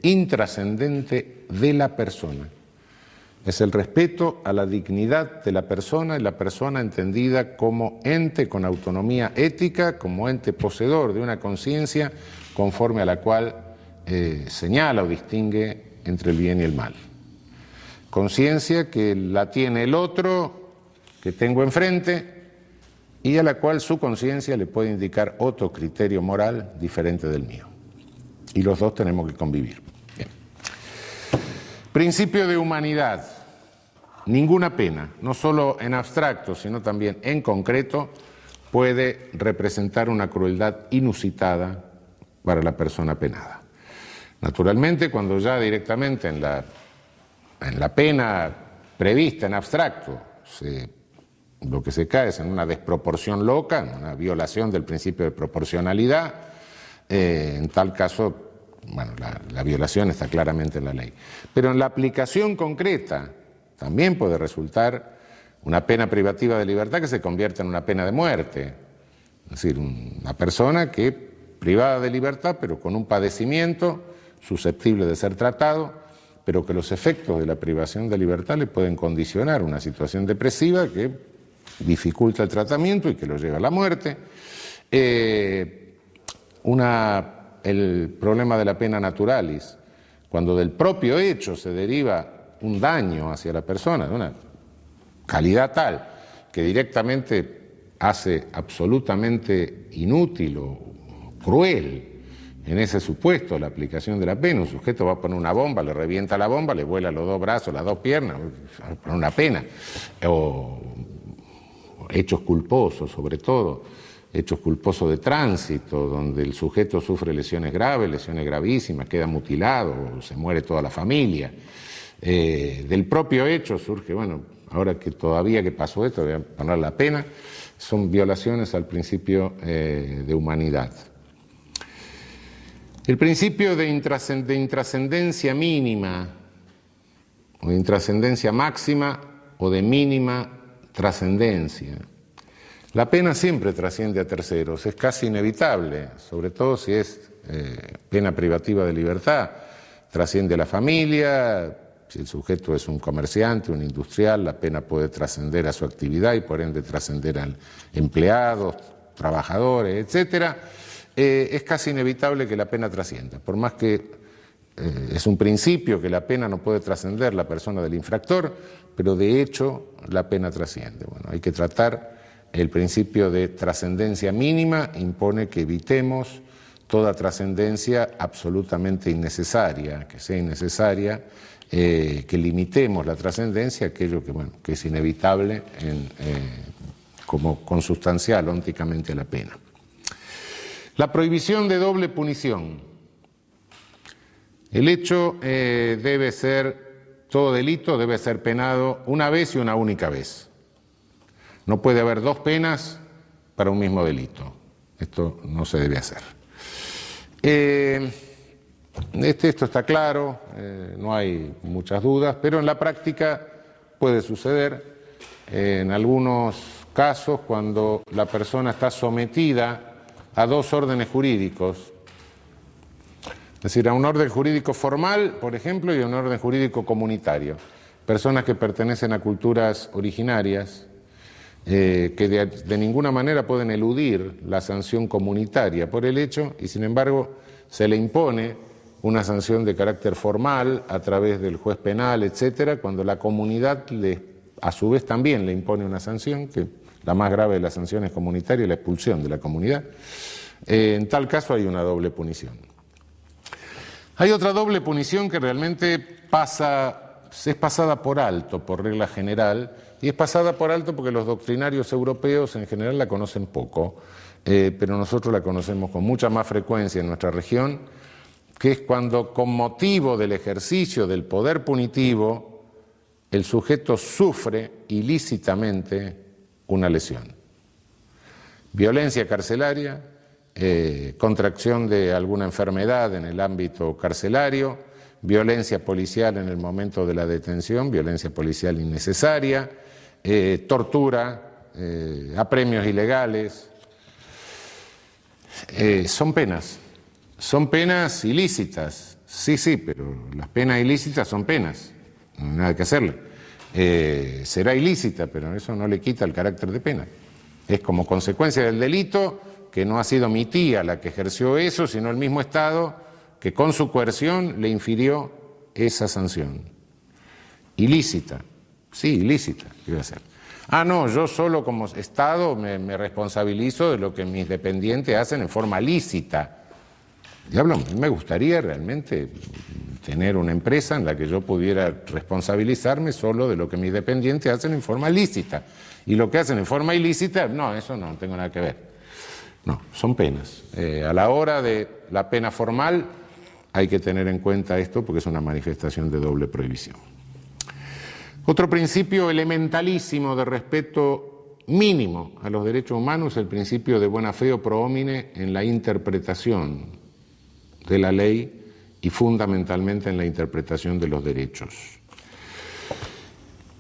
intrascendente de la persona. Es el respeto a la dignidad de la persona y la persona entendida como ente con autonomía ética, como ente poseedor de una conciencia conforme a la cual señala o distingue entre el bien y el mal. Conciencia que la tiene el otro, que tengo enfrente, y a la cual su conciencia le puede indicar otro criterio moral diferente del mío. Y los dos tenemos que convivir. Bien. Principio de humanidad. Ninguna pena, no solo en abstracto, sino también en concreto, puede representar una crueldad inusitada para la persona penada. Naturalmente, cuando ya directamente en la pena prevista en abstracto lo que se cae es en una desproporción loca, en una violación del principio de proporcionalidad, en tal caso, bueno, la violación está claramente en la ley. Pero en la aplicación concreta también puede resultar una pena privativa de libertad que se convierta en una pena de muerte. Es decir, una persona que privada de libertad, pero con un padecimiento susceptible de ser tratado, pero que los efectos de la privación de libertad le pueden condicionar una situación depresiva que dificulta el tratamiento y que lo lleva a la muerte. El problema de la pena naturalis, cuando del propio hecho se deriva un daño hacia la persona de una calidad tal que directamente hace absolutamente inútil o cruel en ese supuesto la aplicación de la pena. Un sujeto va a poner una bomba, le revienta la bomba, le vuela los dos brazos, las dos piernas, va a poner una pena. O hechos culposos, sobre todo, hechos culposos de tránsito, donde el sujeto sufre lesiones graves, lesiones gravísimas, queda mutilado, se muere toda la familia. Del propio hecho surge, bueno, ahora que todavía que pasó esto, voy a poner la pena, son violaciones al principio de humanidad. El principio de intrascendencia mínima, o de intrascendencia máxima, o de mínima trascendencia. La pena siempre trasciende a terceros, es casi inevitable, sobre todo si es pena privativa de libertad. Trasciende a la familia, si el sujeto es un comerciante, un industrial, la pena puede trascender a su actividad y por ende trascender a empleados, trabajadores, etcétera. Es casi inevitable que la pena trascienda, por más que es un principio que la pena no puede trascender la persona del infractor, pero de hecho la pena trasciende. Bueno, hay que tratar el principio de trascendencia mínima, impone que evitemos toda trascendencia absolutamente innecesaria, que sea innecesaria, que limitemos la trascendencia a aquello que es inevitable como consustancial ónticamente a la pena. La prohibición de doble punición. El hecho debe ser, todo delito debe ser penado una vez y una única vez. No puede haber dos penas para un mismo delito. Esto no se debe hacer. Esto está claro, no hay muchas dudas, pero en la práctica puede suceder en algunos casos cuando la persona está sometida a dos órdenes jurídicos, es decir, a un orden jurídico formal, por ejemplo, y a un orden jurídico comunitario. Personas que pertenecen a culturas originarias, que de ninguna manera pueden eludir la sanción comunitaria por el hecho, y sin embargo se le impone una sanción de carácter formal a través del juez penal, etcétera, cuando la comunidad a su vez también le impone una sanción, que la más grave de las sanciones comunitarias es la expulsión de la comunidad. En tal caso hay una doble punición. Hay otra doble punición que realmente es pasada por alto por regla general, y es pasada por alto porque los doctrinarios europeos en general la conocen poco, pero nosotros la conocemos con mucha más frecuencia en nuestra región, que es cuando con motivo del ejercicio del poder punitivo el sujeto sufre ilícitamente una lesión. Violencia carcelaria, contracción de alguna enfermedad en el ámbito carcelario, violencia policial en el momento de la detención, violencia policial innecesaria, tortura, apremios ilegales. Son penas ilícitas, sí, pero las penas ilícitas son penas, no hay nada que hacerle. Será ilícita, pero eso no le quita el carácter de pena. Es como consecuencia del delito que no ha sido mi tía la que ejerció eso, sino el mismo Estado que con su coerción le infirió esa sanción. Ilícita, sí, ilícita, ¿qué iba a hacer? No, yo solo como Estado me responsabilizo de lo que mis dependientes hacen en forma lícita. Diablo, me gustaría realmente tener una empresa en la que yo pudiera responsabilizarme solo de lo que mis dependientes hacen en forma lícita. Y lo que hacen en forma ilícita, no, eso no tengo nada que ver. No, son penas. A la hora de la pena formal hay que tener en cuenta esto porque es una manifestación de doble prohibición. Otro principio elementalísimo de respeto mínimo a los derechos humanos es el principio de buena fe o pro homine en la interpretación de la ley y fundamentalmente en la interpretación de los derechos.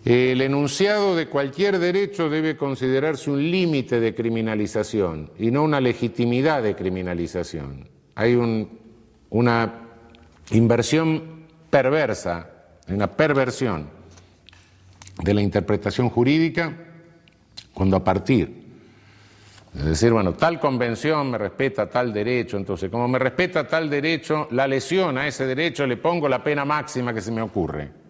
El enunciado de cualquier derecho debe considerarse un límite de criminalización y no una legitimidad de criminalización. Hay una inversión perversa, una perversión de la interpretación jurídica cuando a partir de decir, bueno, tal convención me respeta tal derecho, entonces como me respeta tal derecho, la lesión a ese derecho le pongo la pena máxima que se me ocurre.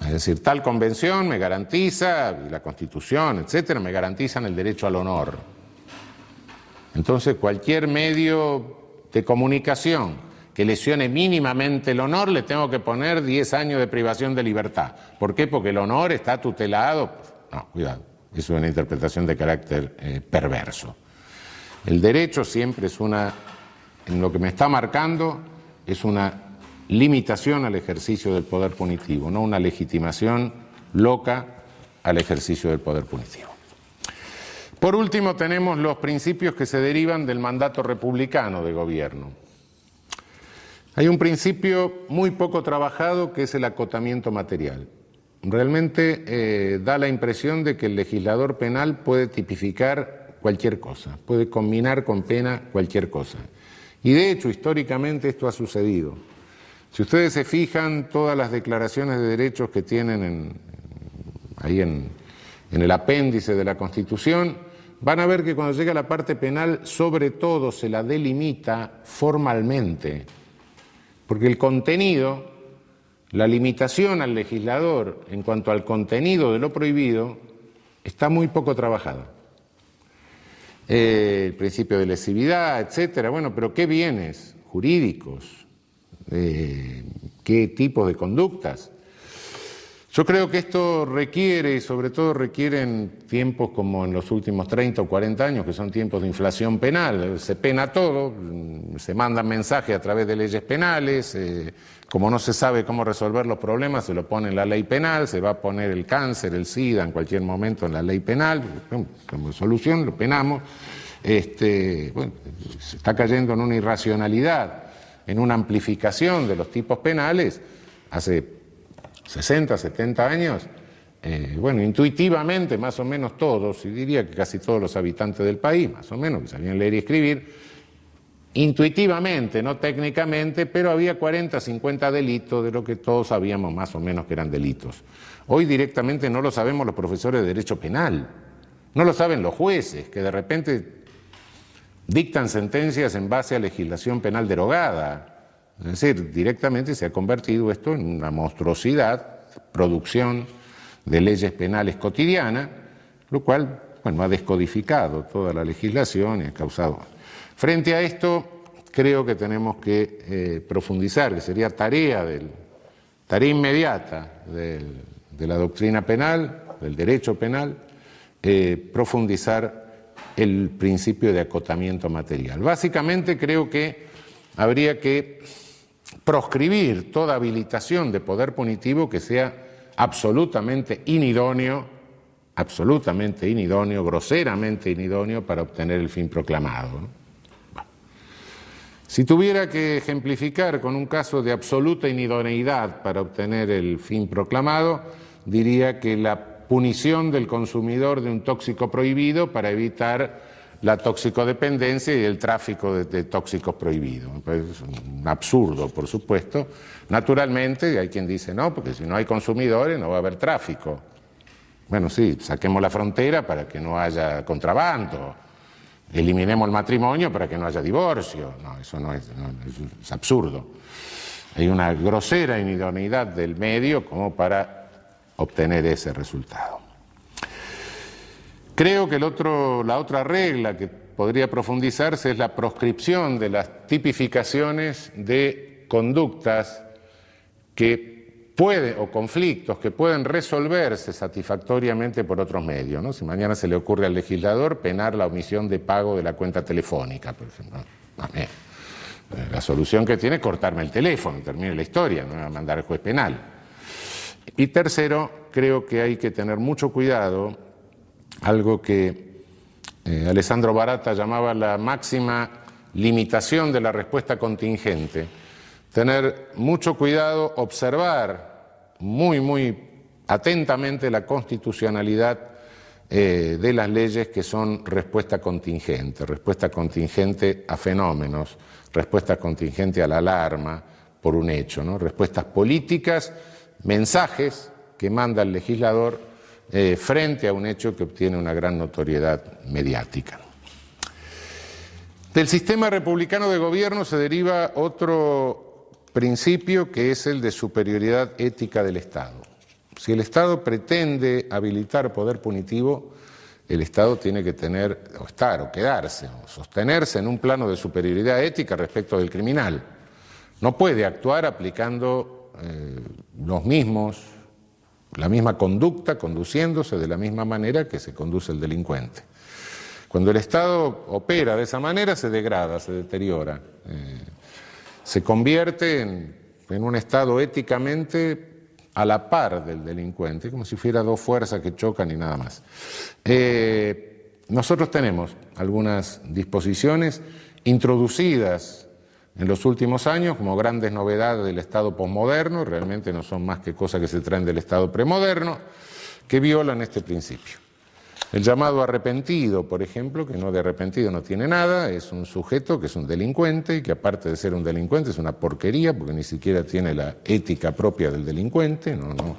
Es decir, tal convención me garantiza, y la Constitución, etcétera, me garantizan el derecho al honor. Entonces, cualquier medio de comunicación que lesione mínimamente el honor, le tengo que poner 10 años de privación de libertad. ¿Por qué? Porque el honor está tutelado. No, cuidado, es una interpretación de carácter perverso. El derecho siempre es en lo que me está marcando, es una limitación al ejercicio del poder punitivo, no una legitimación loca al ejercicio del poder punitivo. Por último, tenemos los principios que se derivan del mandato republicano de gobierno. Hay un principio muy poco trabajado que es el acotamiento material. Realmente da la impresión de que el legislador penal puede tipificar cualquier cosa, puede combinar con pena cualquier cosa. Y de hecho, históricamente esto ha sucedido. Si ustedes se fijan, todas las declaraciones de derechos que tienen ahí en el apéndice de la Constitución, van a ver que cuando llega la parte penal, sobre todo se la delimita formalmente, porque el contenido, la limitación al legislador en cuanto al contenido de lo prohibido, está muy poco trabajada. El principio de lesividad, etcétera, bueno, pero ¿qué bienes jurídicos? ¿Qué tipos de conductas? Yo creo que esto requiere, y sobre todo requiere en tiempos como en los últimos 30 o 40 años, que son tiempos de inflación penal, se pena todo, se mandan mensajes a través de leyes penales, como no se sabe cómo resolver los problemas, se lo pone en la ley penal, se va a poner el cáncer, el SIDA en cualquier momento en la ley penal, como solución lo penamos, bueno, se está cayendo en una irracionalidad, en una amplificación de los tipos penales. Hace 60, 70 años, bueno, intuitivamente más o menos todos, y diría que casi todos los habitantes del país, más o menos, que sabían leer y escribir, intuitivamente, no técnicamente, pero había 40, 50 delitos de lo que todos sabíamos más o menos que eran delitos. Hoy directamente no lo sabemos los profesores de Derecho Penal, no lo saben los jueces, que de repente dictan sentencias en base a legislación penal derogada. Es decir, directamente se ha convertido esto en una monstruosidad, producción de leyes penales cotidiana, lo cual, bueno, ha descodificado toda la legislación y ha causado. Frente a esto, creo que tenemos que profundizar, que sería tarea inmediata de la doctrina penal, del derecho penal, profundizar el principio de acotamiento material. Básicamente creo que habría que proscribir toda habilitación de poder punitivo que sea absolutamente inidóneo, groseramente inidóneo para obtener el fin proclamado, ¿no? Si tuviera que ejemplificar con un caso de absoluta inidoneidad para obtener el fin proclamado, diría que la punición del consumidor de un tóxico prohibido para evitar la toxicodependencia y el tráfico de tóxicos prohibidos. Es un absurdo, por supuesto. Naturalmente, hay quien dice, no, porque si no hay consumidores no va a haber tráfico. Bueno, sí, saquemos la frontera para que no haya contrabando. Eliminemos el matrimonio para que no haya divorcio. No, eso no es absurdo. Hay una grosera inidoneidad del medio como para obtener ese resultado. Creo que la otra regla que podría profundizarse es la proscripción de las tipificaciones de conductas o conflictos que pueden resolverse satisfactoriamente por otros medios, ¿no? Si mañana se le ocurre al legislador penar la omisión de pago de la cuenta telefónica, por ejemplo, la solución que tiene es cortarme el teléfono, termine la historia, no me va a mandar al juez penal. Y tercero, creo que hay que tener mucho cuidado, algo que Alessandro Baratta llamaba la máxima limitación de la respuesta contingente. Tener mucho cuidado, observar muy atentamente la constitucionalidad de las leyes que son respuesta contingente a fenómenos, respuesta contingente a la alarma por un hecho, ¿no? Respuestas políticas, mensajes que manda el legislador frente a un hecho que obtiene una gran notoriedad mediática. Del sistema republicano de gobierno se deriva otro principio que es el de superioridad ética del Estado. Si el Estado pretende habilitar poder punitivo, el Estado tiene que tener, o estar, o quedarse, o sostenerse en un plano de superioridad ética respecto del criminal. No puede actuar aplicando la misma conducta, conduciéndose de la misma manera que se conduce el delincuente. Cuando el Estado opera de esa manera, se degrada, se deteriora. Se convierte en un Estado éticamente a la par del delincuente, como si fuera dos fuerzas que chocan y nada más. Nosotros tenemos algunas disposiciones introducidas en los últimos años como grandes novedades del Estado posmoderno, realmente no son más que cosas que se traen del Estado premoderno, que violan este principio. El llamado arrepentido, por ejemplo, que no de arrepentido no tiene nada, es un sujeto que es un delincuente y que aparte de ser un delincuente es una porquería porque ni siquiera tiene la ética propia del delincuente, no.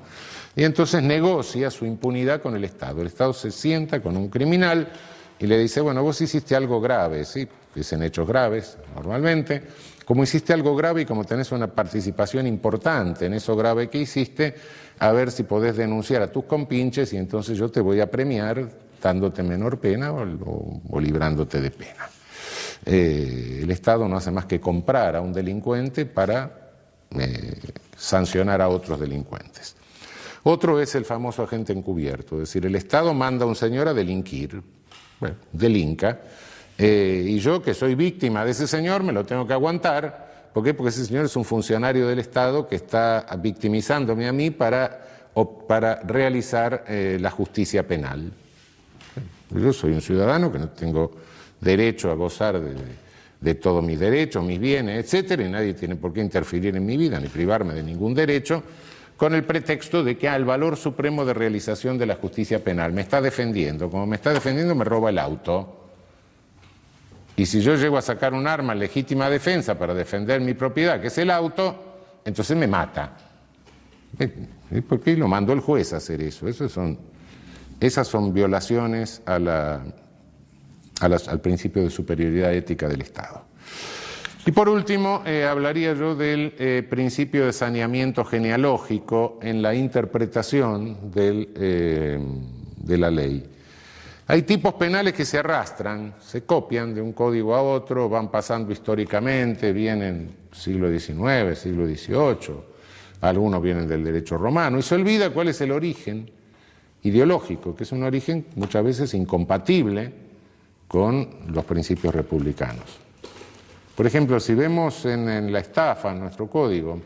Y entonces negocia su impunidad con el Estado. El Estado se sienta con un criminal y le dice, bueno, vos hiciste algo grave, ¿sí? Dicen hechos graves normalmente. Como hiciste algo grave y como tenés una participación importante en eso grave que hiciste, a ver si podés denunciar a tus compinches y entonces yo te voy a premiar dándote menor pena o librándote de pena. El Estado no hace más que comprar a un delincuente para sancionar a otros delincuentes. Otro es el famoso agente encubierto, es decir, el Estado manda a un señor a delinquir, bueno, delinca, y yo que soy víctima de ese señor me lo tengo que aguantar. ¿Por qué? Porque ese señor es un funcionario del Estado que está victimizándome a mí para realizar la justicia penal. Yo soy un ciudadano que no tengo derecho a gozar de todos mis derechos, mis bienes, etcétera, y nadie tiene por qué interferir en mi vida ni privarme de ningún derecho con el pretexto de que el valor supremo de realización de la justicia penal me está defendiendo. Como me está defendiendo, me roba el auto. Y si yo llego a sacar un arma en legítima defensa para defender mi propiedad, que es el auto, entonces me mata. ¿Por qué lo mandó el juez a hacer eso? Esas son violaciones al principio de superioridad ética del Estado. Y por último, hablaría yo del principio de saneamiento genealógico en la interpretación de la ley. Hay tipos penales que se arrastran, se copian de un código a otro, van pasando históricamente, vienen siglo XIX, siglo XVIII, algunos vienen del derecho romano, y se olvida cuál es el origen ideológico, que es un origen muchas veces incompatible con los principios republicanos. Por ejemplo, si vemos en la estafa, en nuestro código,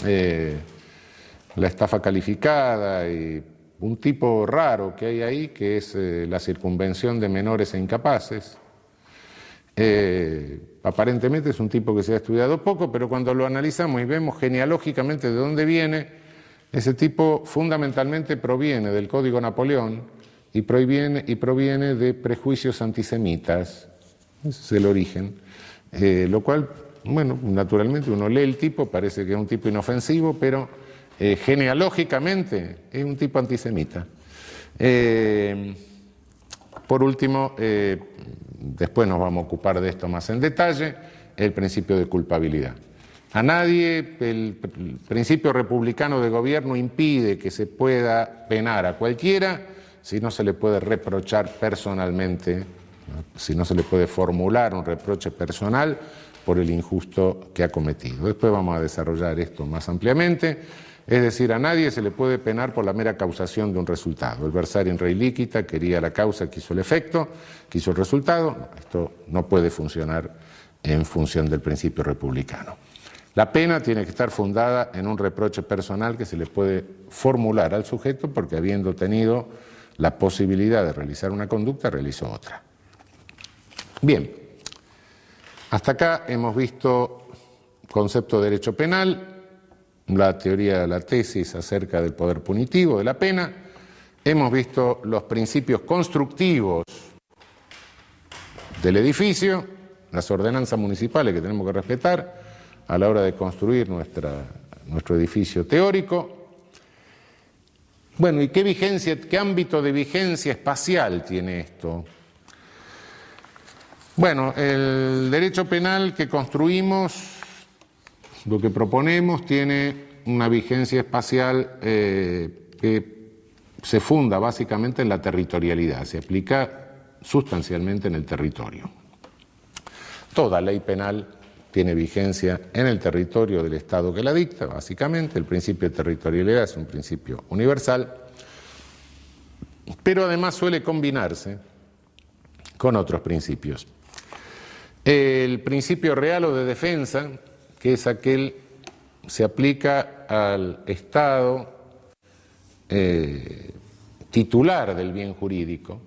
la estafa calificada y un tipo raro que hay ahí, que es la circunvención de menores e incapaces. Aparentemente es un tipo que se ha estudiado poco, pero cuando lo analizamos y vemos genealógicamente de dónde viene, ese tipo fundamentalmente proviene del Código Napoleón y proviene de prejuicios antisemitas. Ese es el origen. Lo cual, bueno, naturalmente uno lee el tipo, parece que es un tipo inofensivo, pero genealógicamente es un tipo antisemita. Por último, después nos vamos a ocupar de esto más en detalle, el principio de culpabilidad. A nadie, el principio republicano de gobierno impide que se pueda penar a cualquiera si no se le puede reprochar personalmente, ¿no? Si no se le puede formular un reproche personal por el injusto que ha cometido. Después vamos a desarrollar esto más ampliamente. Es decir, a nadie se le puede penar por la mera causación de un resultado. El versarium rei licita quería la causa, quiso el efecto, quiso el resultado. Esto no puede funcionar en función del principio republicano. La pena tiene que estar fundada en un reproche personal que se le puede formular al sujeto porque habiendo tenido la posibilidad de realizar una conducta, realizó otra. Bien, hasta acá hemos visto concepto de derecho penal, la teoría, la tesis acerca del poder punitivo de la pena, hemos visto los principios constructivos del edificio, las ordenanzas municipales que tenemos que respetar a la hora de construir nuestro edificio teórico. Bueno, ¿y qué ámbito de vigencia espacial tiene esto? Bueno, el derecho penal que construimos, lo que proponemos, tiene una vigencia espacial que se funda básicamente en la territorialidad, se aplica sustancialmente en el territorio. Toda ley penal tiene vigencia en el territorio del Estado que la dicta, básicamente. El principio de territorialidad es un principio universal, pero además suele combinarse con otros principios. El principio real o de defensa, que es aquel que se aplica al Estado titular del bien jurídico.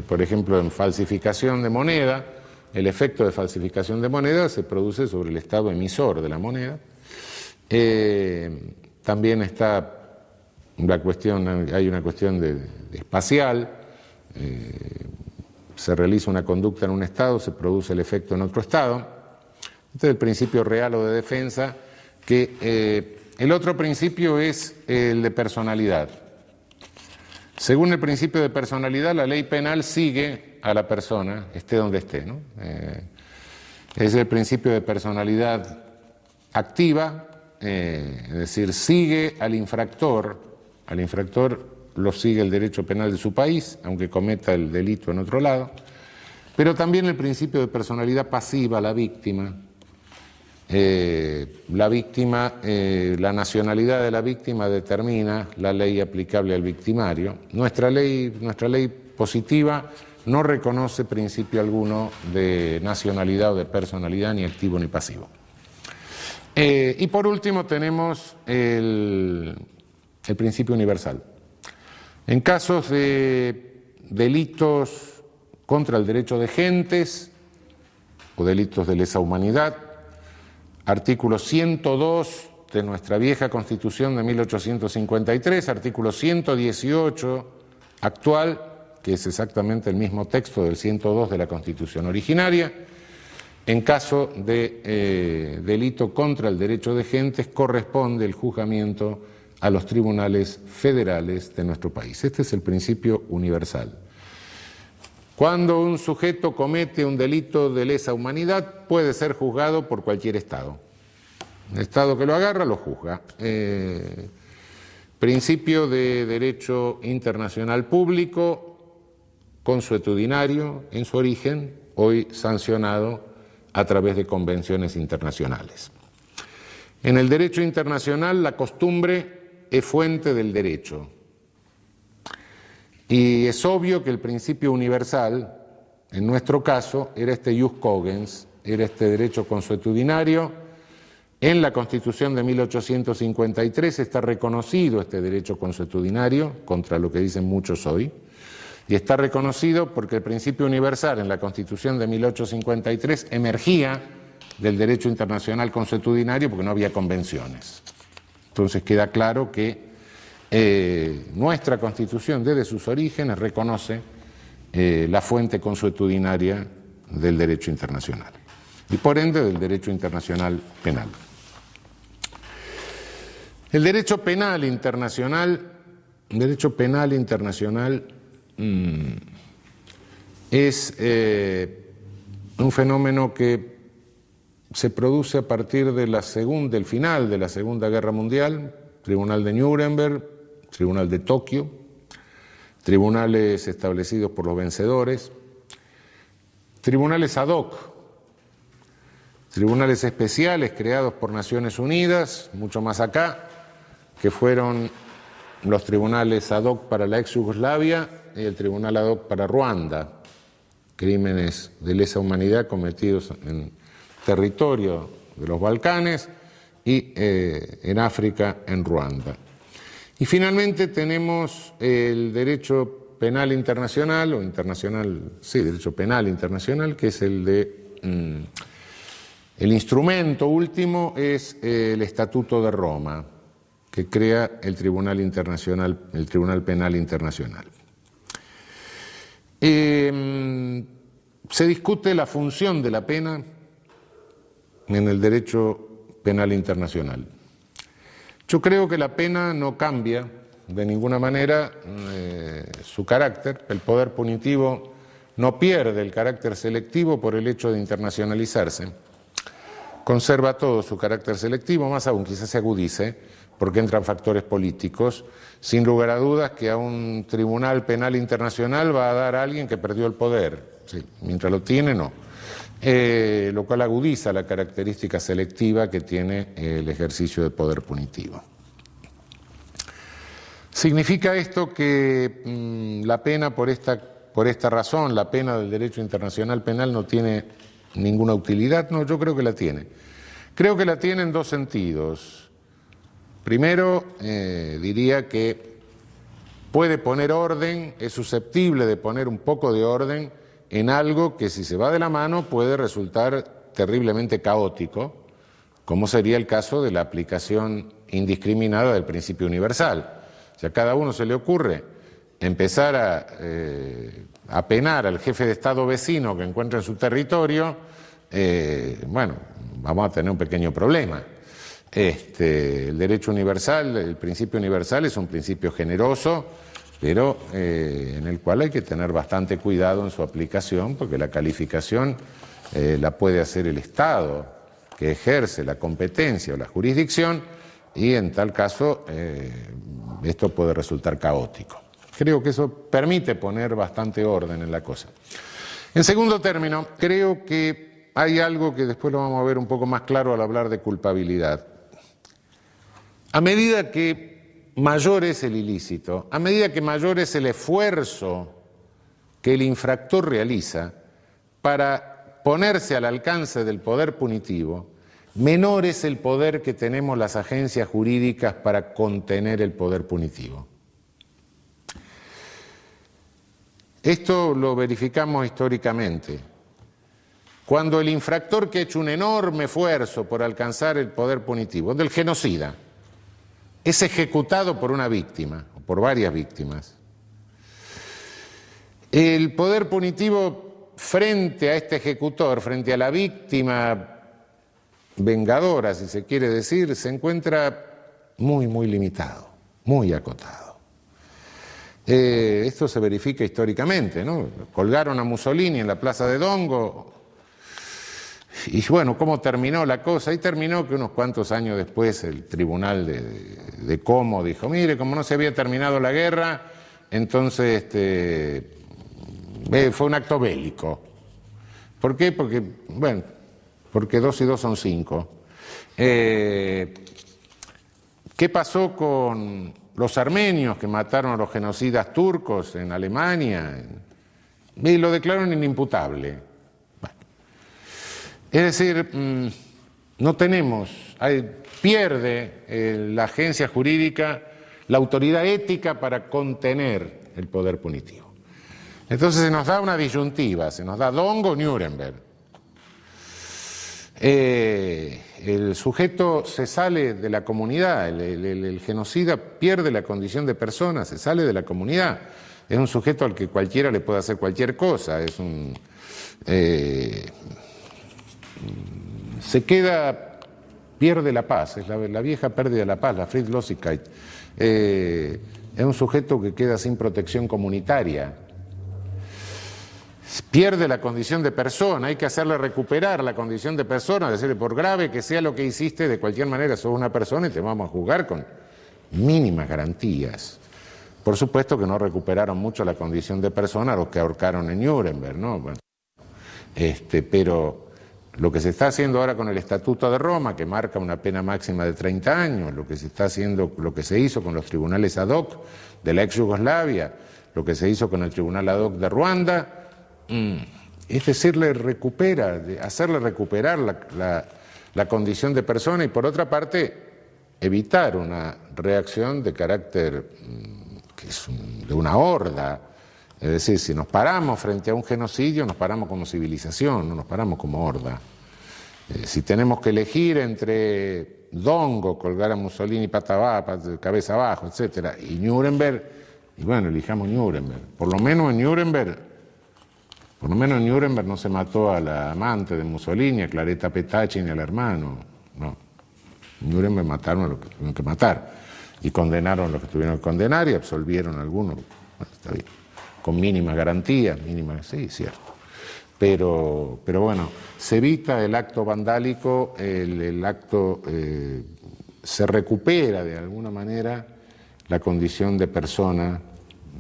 Por ejemplo, en falsificación de moneda, el efecto de falsificación de moneda se produce sobre el Estado emisor de la moneda. También está la cuestión, hay una cuestión de espacial. Se realiza una conducta en un Estado, se produce el efecto en otro Estado. Este es el principio real o de defensa, que el otro principio es el de personalidad. Según el principio de personalidad, la ley penal sigue a la persona, esté donde esté, ¿no? Es el principio de personalidad activa, es decir, sigue al infractor lo sigue el derecho penal de su país, aunque cometa el delito en otro lado, pero también el principio de personalidad pasiva, la víctima. La nacionalidad de la víctima determina la ley aplicable al victimario. Nuestra ley positiva no reconoce principio alguno de nacionalidad o de personalidad, ni activo ni pasivo. Y por último tenemos el principio universal. En casos de delitos contra el derecho de gentes o delitos de lesa humanidad, artículo 102 de nuestra vieja Constitución de 1853, artículo 118 actual, que es exactamente el mismo texto del 102 de la Constitución originaria. En caso de delito contra el derecho de gentes, corresponde el juzgamiento a los tribunales federales de nuestro país. Este es el principio universal. Cuando un sujeto comete un delito de lesa humanidad, puede ser juzgado por cualquier Estado. El Estado que lo agarra, lo juzga. Principio de derecho internacional público, consuetudinario en su origen, hoy sancionado a través de convenciones internacionales. En el derecho internacional, la costumbre es fuente del derecho. Y es obvio que el principio universal, en nuestro caso, era este ius cogens, era este derecho consuetudinario. En la Constitución de 1853 está reconocido este derecho consuetudinario, contra lo que dicen muchos hoy, y está reconocido porque el principio universal en la Constitución de 1853 emergía del derecho internacional consuetudinario porque no había convenciones. Entonces queda claro que nuestra Constitución desde sus orígenes reconoce la fuente consuetudinaria del derecho internacional y por ende del derecho internacional penal. El derecho penal internacional es un fenómeno que se produce a partir del final de la Segunda Guerra Mundial, Tribunal de Nuremberg, Tribunal de Tokio, tribunales establecidos por los vencedores, tribunales ad hoc, tribunales especiales creados por Naciones Unidas, mucho más acá, que fueron los tribunales ad hoc para la ex Yugoslavia y el tribunal ad hoc para Ruanda, crímenes de lesa humanidad cometidos en territorio de los Balcanes y en África, en Ruanda. Y finalmente tenemos el derecho penal internacional, o internacional, sí, derecho penal internacional, que es el instrumento último es el Estatuto de Roma, que crea el Tribunal Internacional, el Tribunal Penal Internacional. Se discute la función de la pena en el derecho penal internacional. Yo creo que la pena no cambia de ninguna manera su carácter. El poder punitivo no pierde el carácter selectivo por el hecho de internacionalizarse. Conserva todo su carácter selectivo, más aún quizás se agudice, porque entran factores políticos. Sin lugar a dudas que a un tribunal penal internacional va a dar a alguien que perdió el poder. Sí, mientras lo tiene, no. Lo cual agudiza la característica selectiva que tiene el ejercicio del poder punitivo. ¿Significa esto que la pena por esta razón, la pena del derecho internacional penal no tiene ninguna utilidad? No, yo creo que la tiene. Creo que la tiene en dos sentidos. Primero, diría que puede poner orden, es susceptible de poner un poco de orden en algo que si se va de la mano puede resultar terriblemente caótico, como sería el caso de la aplicación indiscriminada del principio universal. Si a cada uno se le ocurre empezar a penar al jefe de Estado vecino que encuentra en su territorio, bueno, vamos a tener un pequeño problema. El derecho universal, el principio universal es un principio generoso, pero en el cual hay que tener bastante cuidado en su aplicación, porque la calificación la puede hacer el Estado que ejerce la competencia o la jurisdicción, y en tal caso esto puede resultar caótico. Creo que eso permite poner bastante orden en la cosa. En segundo término, creo que hay algo que después lo vamos a ver un poco más claro al hablar de culpabilidad. A medida que mayor es el ilícito, a medida que mayor es el esfuerzo que el infractor realiza para ponerse al alcance del poder punitivo, menor es el poder que tenemos las agencias jurídicas para contener el poder punitivo. Esto lo verificamos históricamente. Cuando el infractor que ha hecho un enorme esfuerzo por alcanzar el poder punitivo, del genocida, es ejecutado por una víctima, o por varias víctimas, el poder punitivo frente a este ejecutor, frente a la víctima vengadora, si se quiere decir, se encuentra muy, muy limitado, muy acotado. Esto se verifica históricamente, ¿no? Colgaron a Mussolini en la plaza de Dongo, y bueno, ¿cómo terminó la cosa? Y terminó que unos cuantos años después el tribunal de Como dijo, mire, como no se había terminado la guerra, entonces fue un acto bélico. ¿Por qué? Porque, bueno, porque 2 y 2 son 5. ¿Qué pasó con los armenios que mataron a los genocidas turcos en Alemania? Y lo declararon inimputable. Es decir, no tenemos, pierde la agencia jurídica la autoridad ética para contener el poder punitivo. Entonces se nos da una disyuntiva, se nos da Dongo o Nuremberg. El sujeto se sale de la comunidad, el genocida pierde la condición de persona, se sale de la comunidad. Es un sujeto al que cualquiera le puede hacer cualquier cosa, es un... se queda, pierde la paz, es la vieja pérdida de la paz, la Friedlosigkeit. Es un sujeto que queda sin protección comunitaria, pierde la condición de persona, hay que hacerle recuperar la condición de persona, decirle, por grave que sea lo que hiciste, de cualquier manera sos una persona y te vamos a juzgar con mínimas garantías. Por supuesto que no recuperaron mucho la condición de persona los que ahorcaron en Nuremberg, ¿no? Bueno, pero lo que se está haciendo ahora con el Estatuto de Roma, que marca una pena máxima de 30 años, lo que se está haciendo, lo que se hizo con los tribunales ad hoc de la ex Yugoslavia, lo que se hizo con el tribunal ad hoc de Ruanda, es decirle, hacerle recuperar la condición de persona y por otra parte evitar una reacción de carácter que es de una horda. Es decir, si nos paramos frente a un genocidio, nos paramos como civilización, no nos paramos como horda. Si tenemos que elegir entre Dongo, colgar a Mussolini cabeza abajo, etc., y Nuremberg, y bueno, elijamos Nuremberg. Por lo menos en Nuremberg no se mató a la amante de Mussolini, a Claretta Petacci, ni al hermano. No. En Nuremberg mataron a los que tuvieron que matar. Y condenaron a los que tuvieron que condenar y absolvieron a algunos. Bueno, está bien. Con mínimas garantías, sí, cierto. Pero bueno, se evita el acto vandálico, el acto, se recupera de alguna manera la condición de persona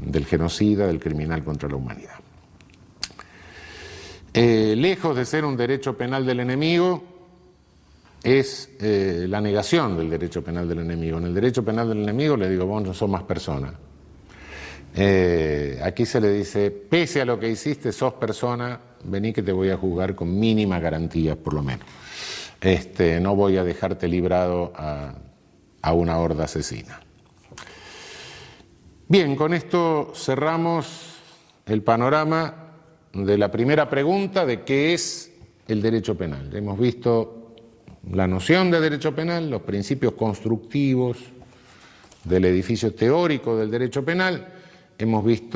del genocida, del criminal contra la humanidad. Lejos de ser un derecho penal del enemigo, es la negación del derecho penal del enemigo. En el derecho penal del enemigo le digo, vos no sos más persona. Aquí se le dice, pese a lo que hiciste, sos persona, vení que te voy a juzgar con mínimas garantías, por lo menos. No voy a dejarte librado a una horda asesina. Bien, con esto cerramos el panorama de la primera pregunta de qué es el derecho penal. Hemos visto la noción de derecho penal, los principios constructivos del edificio teórico del derecho penal, hemos visto